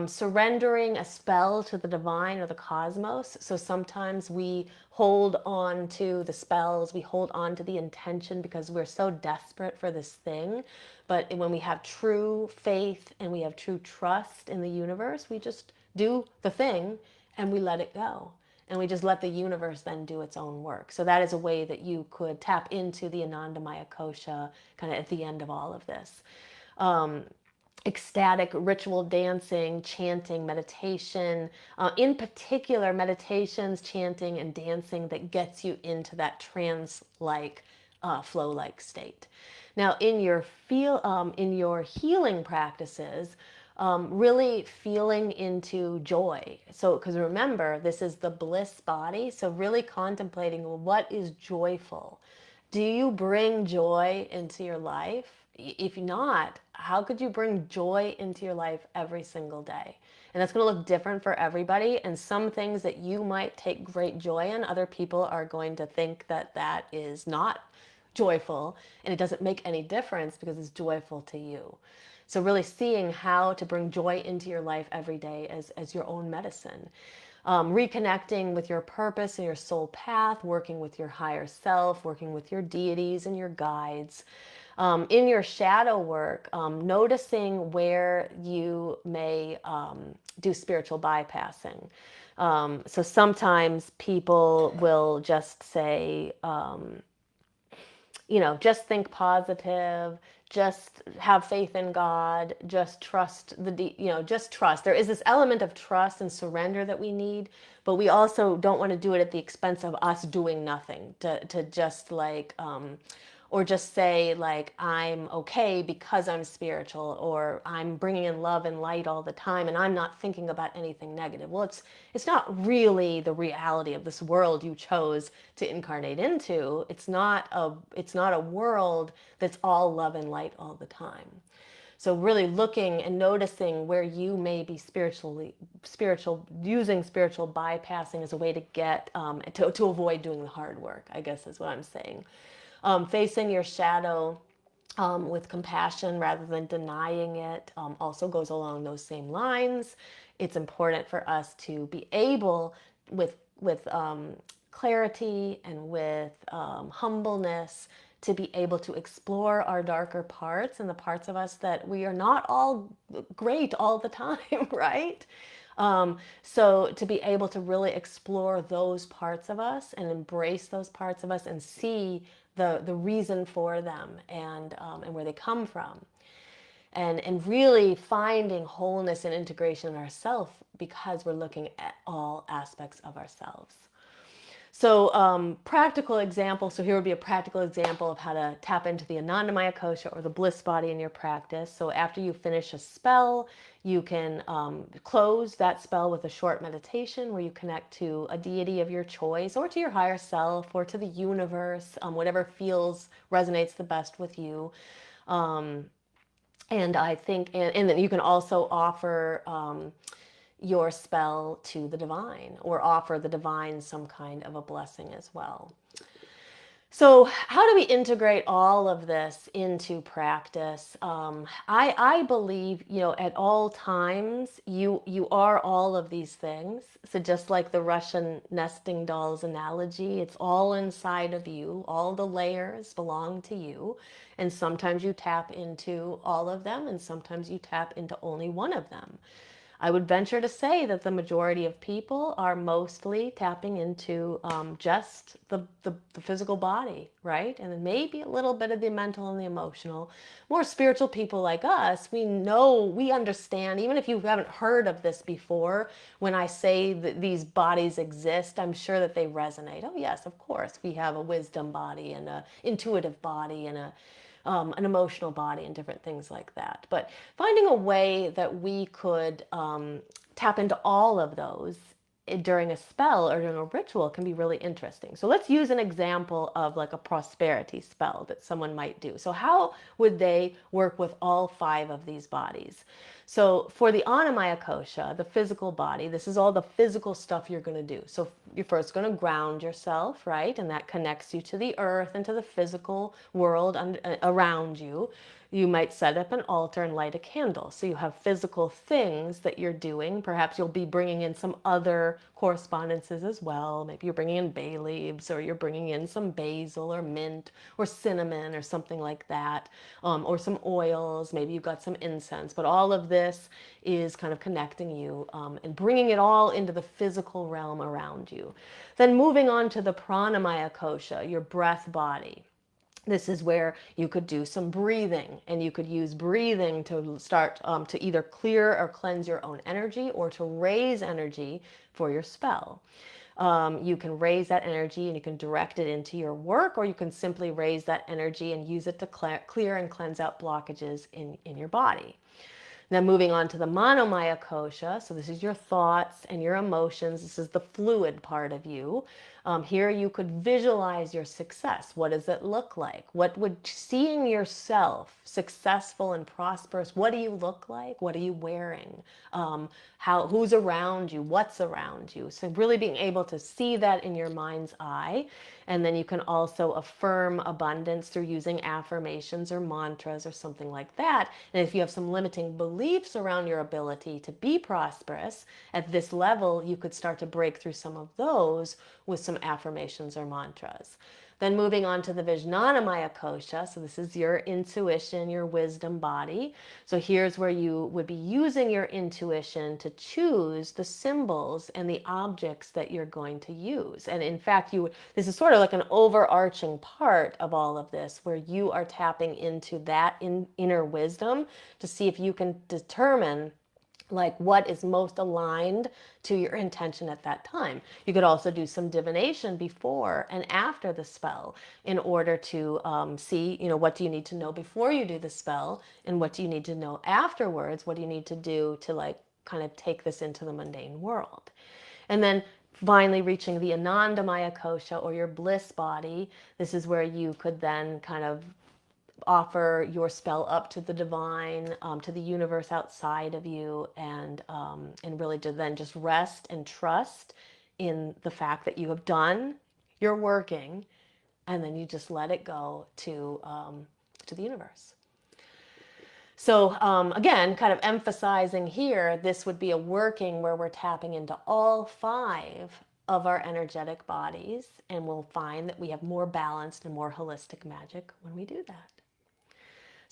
Surrendering a spell to the divine or the cosmos. So sometimes we hold on to the spells, we hold on to the intention because we're so desperate for this thing. But when we have true faith and we have true trust in the universe, we just do the thing and we let it go. And we just let the universe then do its own work. So that is a way that you could tap into the Anandamaya Kosha kind of at the end of all of this. Ecstatic ritual dancing, chanting, meditation, in particular meditations, chanting, and dancing that gets you into that trance-like, flow-like state. Now, in your healing practices, really feeling into joy. So, because remember, this is the bliss body. So, really contemplating, well, what is joyful? Do you bring joy into your life? If not, how could you bring joy into your life every single day? And that's going to look different for everybody. And some things that you might take great joy in, other people are going to think that that is not joyful and it doesn't make any difference because it's joyful to you. So really seeing how to bring joy into your life every day as your own medicine. Reconnecting with your purpose and your soul path, working with your higher self, working with your deities and your guides. In your shadow work, noticing where you may do spiritual bypassing. So sometimes people will just say, just think positive, just have faith in God, just trust just trust. There is this element of trust and surrender that we need, but we also don't want to do it at the expense of us doing nothing to just like, or just say like, I'm okay because I'm spiritual, or I'm bringing in love and light all the time and I'm not thinking about anything negative. Well, it's not really the reality of this world you chose to incarnate into. It's not a world that's all love and light all the time. So really looking and noticing where you may be using spiritual bypassing as a way to get to avoid doing the hard work, I guess is what I'm saying. Facing your shadow with compassion rather than denying it also goes along those same lines. It's important for us to be able, with clarity and with humbleness, to be able to explore our darker parts and the parts of us that we are not all great all the time, right? So to be able to really explore those parts of us and embrace those parts of us and see the reason for them and where they come from. and really finding wholeness and integration in ourselves because we're looking at all aspects of ourselves. So practical example, so here would be a practical example of how to tap into the Anandamaya Kosha or the bliss body in your practice. So after you finish a spell, you can close that spell with a short meditation where you connect to a deity of your choice or to your higher self or to the universe, whatever resonates the best with you. And I think, and then you can also offer your spell to the divine or offer the divine some kind of a blessing as well. So, how do we integrate all of this into practice? I believe, at all times, you are all of these things. So, just like the Russian nesting dolls analogy, it's all inside of you. All the layers belong to you. And sometimes you tap into all of them, and sometimes you tap into only one of them. I would venture to say that the majority of people are mostly tapping into just the physical body, right? And then maybe a little bit of the mental and the emotional. More spiritual people like us, we know, we understand, even if you haven't heard of this before, when I say that these bodies exist, I'm sure that they resonate. Oh, yes, of course. We have a wisdom body and an intuitive body and an emotional body and different things like that. But finding a way that we could tap into all of those during a spell or during a ritual can be really interesting. So let's use an example of like a prosperity spell that someone might do. So how would they work with all 5 of these bodies? So for the Anamaya Kosha, the physical body, this is all the physical stuff you're going to do. So you're first going to ground yourself, right? And that connects you to the earth and to the physical world around you. You might set up an altar and light a candle. So you have physical things that you're doing. Perhaps you'll be bringing in some other correspondences as well. Maybe you're bringing in bay leaves, or you're bringing in some basil or mint or cinnamon or something like that, or some oils. Maybe you've got some incense. But all of this is kind of connecting you and bringing it all into the physical realm around you. Then moving on to the Pranamaya Kosha, your breath body. This is where you could do some breathing, and you could use breathing to start to either clear or cleanse your own energy or to raise energy for your spell. You can raise that energy and you can direct it into your work, or you can simply raise that energy and use it to clear and cleanse out blockages in your body. Now moving on to the Manomaya Kosha, so this is your thoughts and your emotions. This is the fluid part of you. Here you could visualize your success. What does it look like? What would seeing yourself successful and prosperous, what do you look like? What are you wearing? Who's around you? What's around you? So really being able to see that in your mind's eye. And then you can also affirm abundance through using affirmations or mantras or something like that. And if you have some limiting beliefs around your ability to be prosperous at this level, you could start to break through some of those with some affirmations or mantras. Then moving on to the Vijnanamaya Kosha. So this is your intuition, your wisdom body. So here's where you would be using your intuition to choose the symbols and the objects that you're going to use. And in fact, this is sort of like an overarching part of all of this, where you are tapping into that inner wisdom to see if you can determine like what is most aligned to your intention at that time. You could also do some divination before and after the spell in order to see, what do you need to know before you do the spell, and what do you need to know afterwards? What do you need to do to like kind of take this into the mundane world? And then finally reaching the Anandamaya Kosha, or your bliss body. This is where you could then kind of offer your spell up to the divine, to the universe outside of you, and really to then just rest and trust in the fact that you have done your working, and then you just let it go to the universe. So again, kind of emphasizing here, this would be a working where we're tapping into all 5 of our energetic bodies, and we'll find that we have more balanced and more holistic magic when we do that.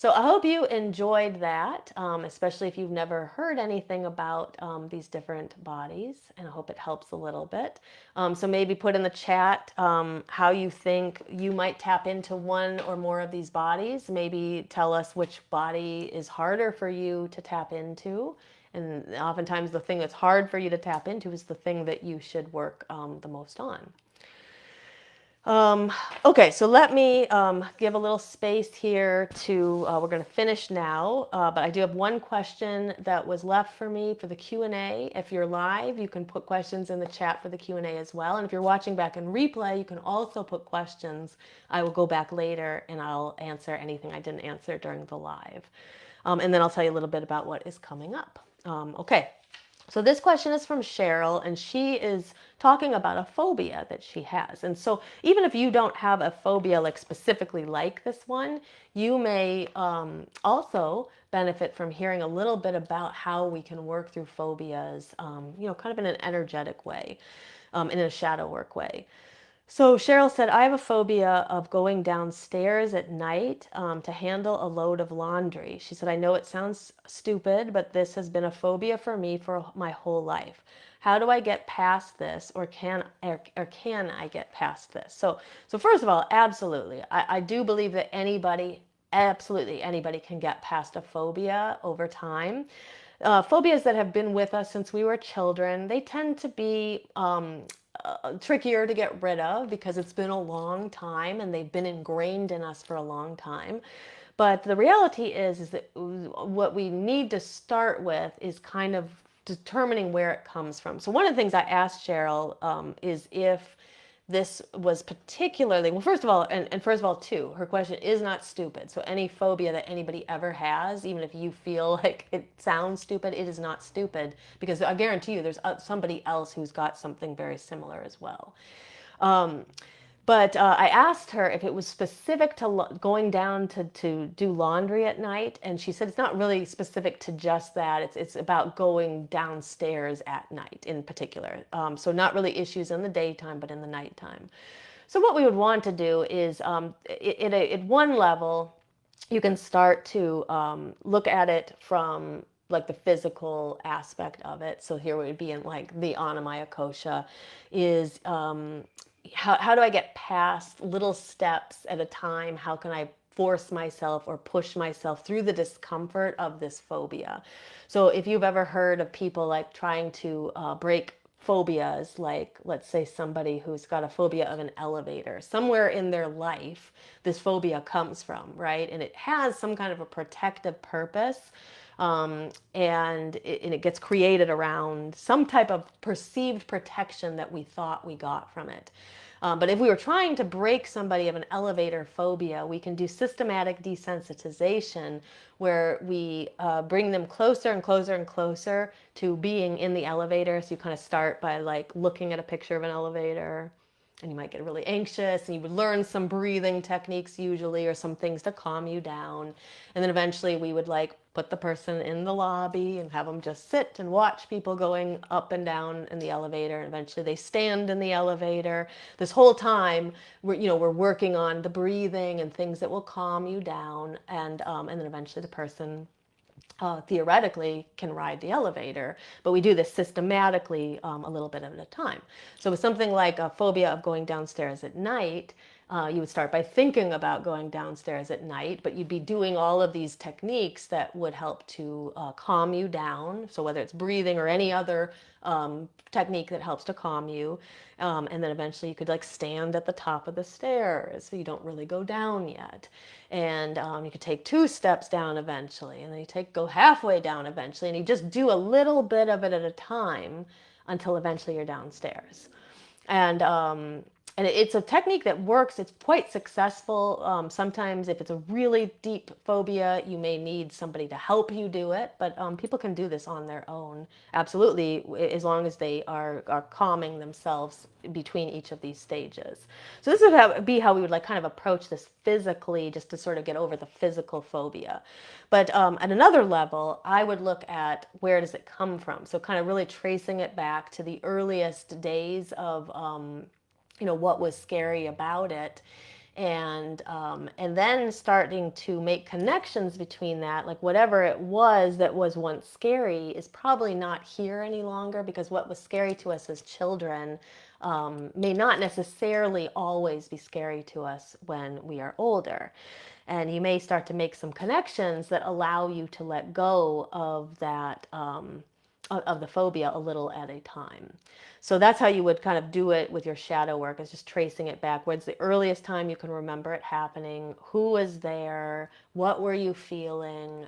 So I hope you enjoyed that, especially if you've never heard anything about these different bodies, and I hope it helps a little bit. So maybe put in the chat how you think you might tap into one or more of these bodies. Maybe tell us which body is harder for you to tap into. And oftentimes the thing that's hard for you to tap into is the thing that you should work the most on. Okay, so let me give a little space here to, we're going to finish now, but I do have one question that was left for me for the Q&A. If you're live, you can put questions in the chat for the Q&A as well. And if you're watching back in replay, you can also put questions. I will go back later and I'll answer anything I didn't answer during the live. And then I'll tell you a little bit about what is coming up. Okay. So this question is from Cheryl, and she is talking about a phobia that she has. And so even if you don't have a phobia like specifically like this one, you may also benefit from hearing a little bit about how we can work through phobias, kind of in an energetic way, in a shadow work way. So Cheryl said, I have a phobia of going downstairs at night to handle a load of laundry. She said, I know it sounds stupid, but this has been a phobia for me for my whole life. How do I get past this, or can I get past this? So first of all, absolutely. I do believe that absolutely anybody can get past a phobia over time. Phobias that have been with us since we were children, they tend to be trickier to get rid of because it's been a long time and they've been ingrained in us for a long time. But the reality is that what we need to start with is kind of determining where it comes from. So one of the things I asked Cheryl is if this was particularly, well, first of all, and first of all, too, her question is not stupid. So any phobia that anybody ever has, even if you feel like it sounds stupid, it is not stupid, because I guarantee you there's somebody else who's got something very similar as well. But I asked her if it was specific to going down to do laundry at night, and she said it's not really specific to just that. It's about going downstairs at night in particular. So not really issues in the daytime, but in the nighttime. So what we would want to do is, at one level, you can start to look at it from like the physical aspect of it. So here we would be in like the Anamaya Kosha is how do I get past little steps at a time? How can I force myself or push myself through the discomfort of this phobia? So if you've ever heard of people like trying to break phobias, like let's say somebody who's got a phobia of an elevator, somewhere in their life this phobia comes from, right? And it has some kind of a protective purpose. And it gets created around some type of perceived protection that we thought we got from it. But if we were trying to break somebody of an elevator phobia, we can do systematic desensitization where we bring them closer and closer and closer to being in the elevator. So you kind of start by like looking at a picture of an elevator, and you might get really anxious, and you would learn some breathing techniques usually, or some things to calm you down. And then eventually we would like put the person in the lobby and have them just sit and watch people going up and down in the elevator. And eventually they stand in the elevator. This whole time we're working on the breathing and things that will calm you down. And then eventually the person theoretically can ride the elevator, but we do this systematically a little bit at a time. So with something like a phobia of going downstairs at night, you would start by thinking about going downstairs at night, but you'd be doing all of these techniques that would help to calm you down. So whether it's breathing or any other technique that helps to calm you. And then eventually you could like stand at the top of the stairs so you don't really go down yet. And you could take 2 steps down eventually, and then you go halfway down eventually, and you just do a little bit of it at a time until eventually you're downstairs. And it's a technique that works. It's quite successful. Sometimes if it's a really deep phobia, you may need somebody to help you do it, but people can do this on their own, absolutely, as long as they are calming themselves between each of these stages. So this would be how we would like kind of approach this physically, just to sort of get over the physical phobia. But at another level, I would look at where does it come from? So kind of really tracing it back to the earliest days of what was scary about it, and then starting to make connections between that, like whatever it was that was once scary is probably not here any longer, because what was scary to us as children may not necessarily always be scary to us when we are older. And you may start to make some connections that allow you to let go of that, of the phobia a little at a time. So that's how you would kind of do it with your shadow work, is just tracing it backwards. The earliest time you can remember it happening, who was there, what were you feeling.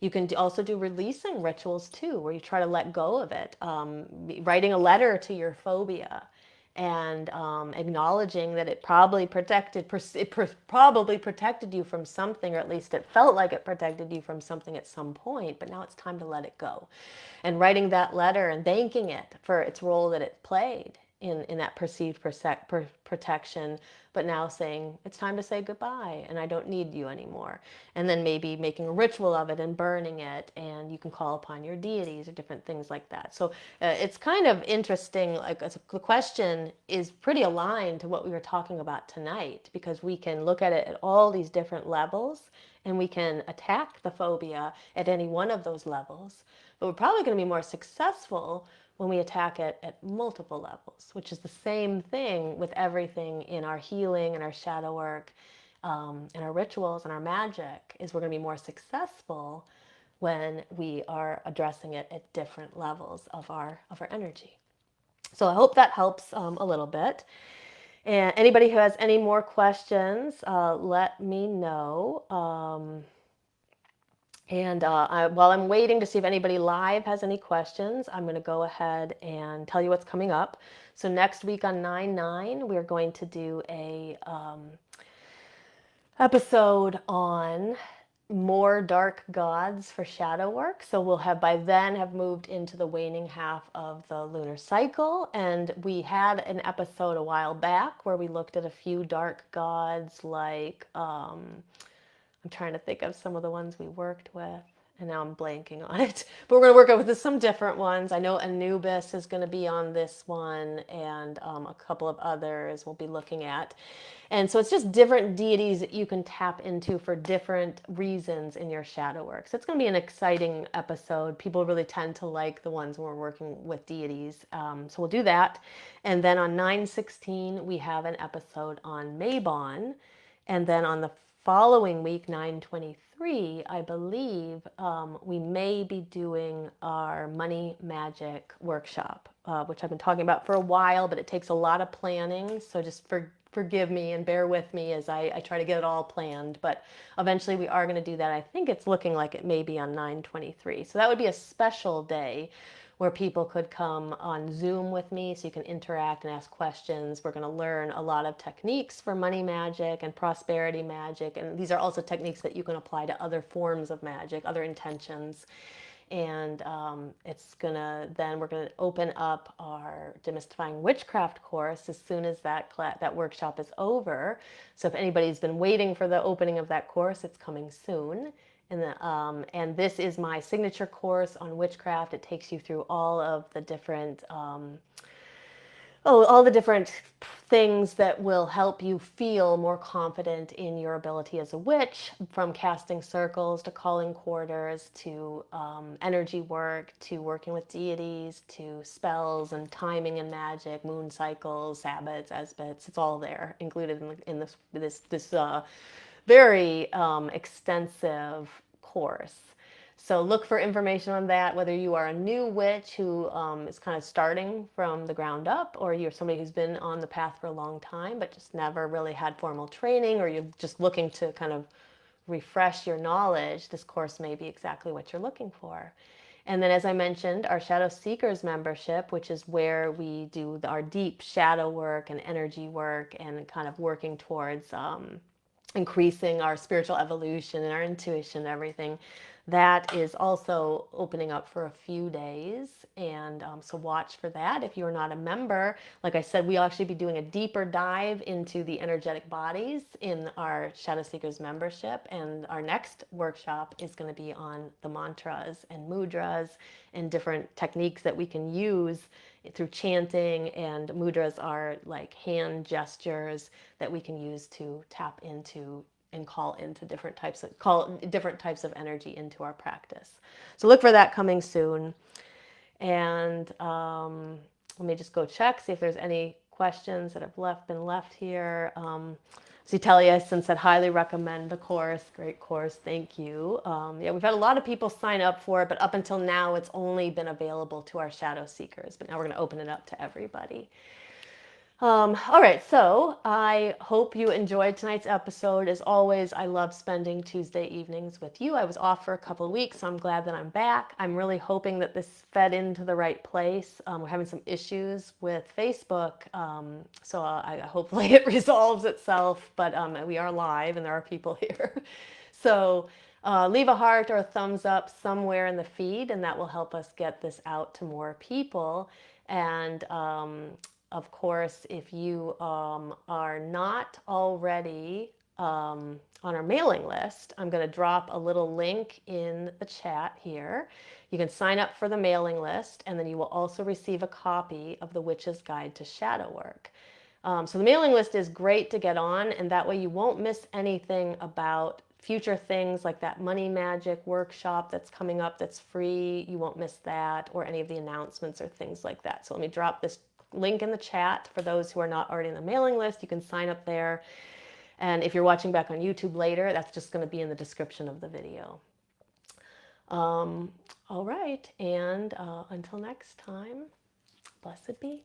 You can also do releasing rituals too, where you try to let go of it. Writing a letter to your phobia and acknowledging that it probably probably protected you from something, or at least it felt like it protected you from something at some point, but now it's time to let it go. And writing that letter and thanking it for its role that it played in that perceived protection, but now saying it's time to say goodbye and I don't need you anymore. And then maybe making a ritual of it and burning it, and you can call upon your deities or different things like that. So it's kind of interesting. Like, the question is pretty aligned to what we were talking about tonight, because we can look at it at all these different levels, and we can attack the phobia at any one of those levels. But we're probably going to be more successful when we attack it at multiple levels, which is the same thing with everything in our healing and our shadow work, and our rituals and our magic. Is we're going to be more successful when we are addressing it at different levels of our energy. So I hope that helps a little bit. And anybody who has any more questions, let me know. While I'm waiting to see if anybody live has any questions, I'm going to go ahead and tell you what's coming up. So next week on 9/9, we're going to do a episode on more dark gods for shadow work. So we'll have by then have moved into the waning half of the lunar cycle. And we had an episode a while back where we looked at a few dark gods, like I'm trying to think of some of the ones we worked with, and now I'm blanking on it. But we're going to work with some different ones. I know Anubis is going to be on this one, and a couple of others we'll be looking at. And so it's just different deities that you can tap into for different reasons in your shadow work. So it's going to be an exciting episode. People really tend to like the ones where we're working with deities. So we'll do that. And then on 9/16, we have an episode on Mabon. And then on the following week, 9/23, I believe, we may be doing our money magic workshop, which I've been talking about for a while, but it takes a lot of planning. So just forgive me and bear with me as I try to get it all planned. But eventually we are going to do that. I think it's looking like it may be on 9/23. So that would be a special day where people could come on Zoom with me so you can interact and ask questions. We're going to learn a lot of techniques for money magic and prosperity magic. And these are also techniques that you can apply to other forms of magic, other intentions. And we're gonna open up our demystifying witchcraft course as soon as that workshop is over. So if anybody's been waiting for the opening of that course, it's coming soon. And this is my signature course on witchcraft. It takes you through all of the different all the different things that will help you feel more confident in your ability as a witch, from casting circles to calling quarters to energy work to working with deities to spells and timing and magic, moon cycles, sabbats, esbats. It's all there, included in this very extensive course. So look for information on that, whether you are a new witch who is kind of starting from the ground up, or you're somebody who's been on the path for a long time but just never really had formal training, or you're just looking to kind of refresh your knowledge. This course may be exactly what you're looking for. And then, as I mentioned, our Shadow Seekers membership, which is where we do our deep shadow work and energy work and kind of working towards increasing our spiritual evolution and our intuition and everything. That is also opening up for a few days. And so watch for that. If you're not a member, like I said, we'll actually be doing a deeper dive into the energetic bodies in our Shadow Seekers membership. And our next workshop is going to be on the mantras and mudras and different techniques that we can use through chanting. And mudras are like hand gestures that we can use to tap into and call different types of energy into our practice. So look for that coming soon. And let me just go check, see if there's any questions that have been left here. Zitalia said, highly recommend the course. Great course. Thank you. Yeah, we've had a lot of people sign up for it, but up until now, it's only been available to our shadow seekers. But now we're going to open it up to everybody. All right, so I hope you enjoyed tonight's episode. As always, I love spending Tuesday evenings with you. I was off for a couple of weeks, so I'm glad that I'm back. I'm really hoping that this fed into the right place. We're having some issues with Facebook, so hopefully it resolves itself, but we are live and there are people here. So leave a heart or a thumbs up somewhere in the feed, and that will help us get this out to more people. And of course, if you are not already on our mailing list, I'm going to drop a little link in the chat here. You can sign up for the mailing list, and then you will also receive a copy of the Witch's Guide to Shadow Work. So the mailing list is great to get on, and that way you won't miss anything about future things like that Money Magic workshop that's coming up that's free. You won't miss that, or any of the announcements or things like that. So let me drop this link in the chat for those who are not already in the mailing list. You can sign up there. And if you're watching back on YouTube later, that's just going to be in the description of the video. All right. And until next time, blessed be.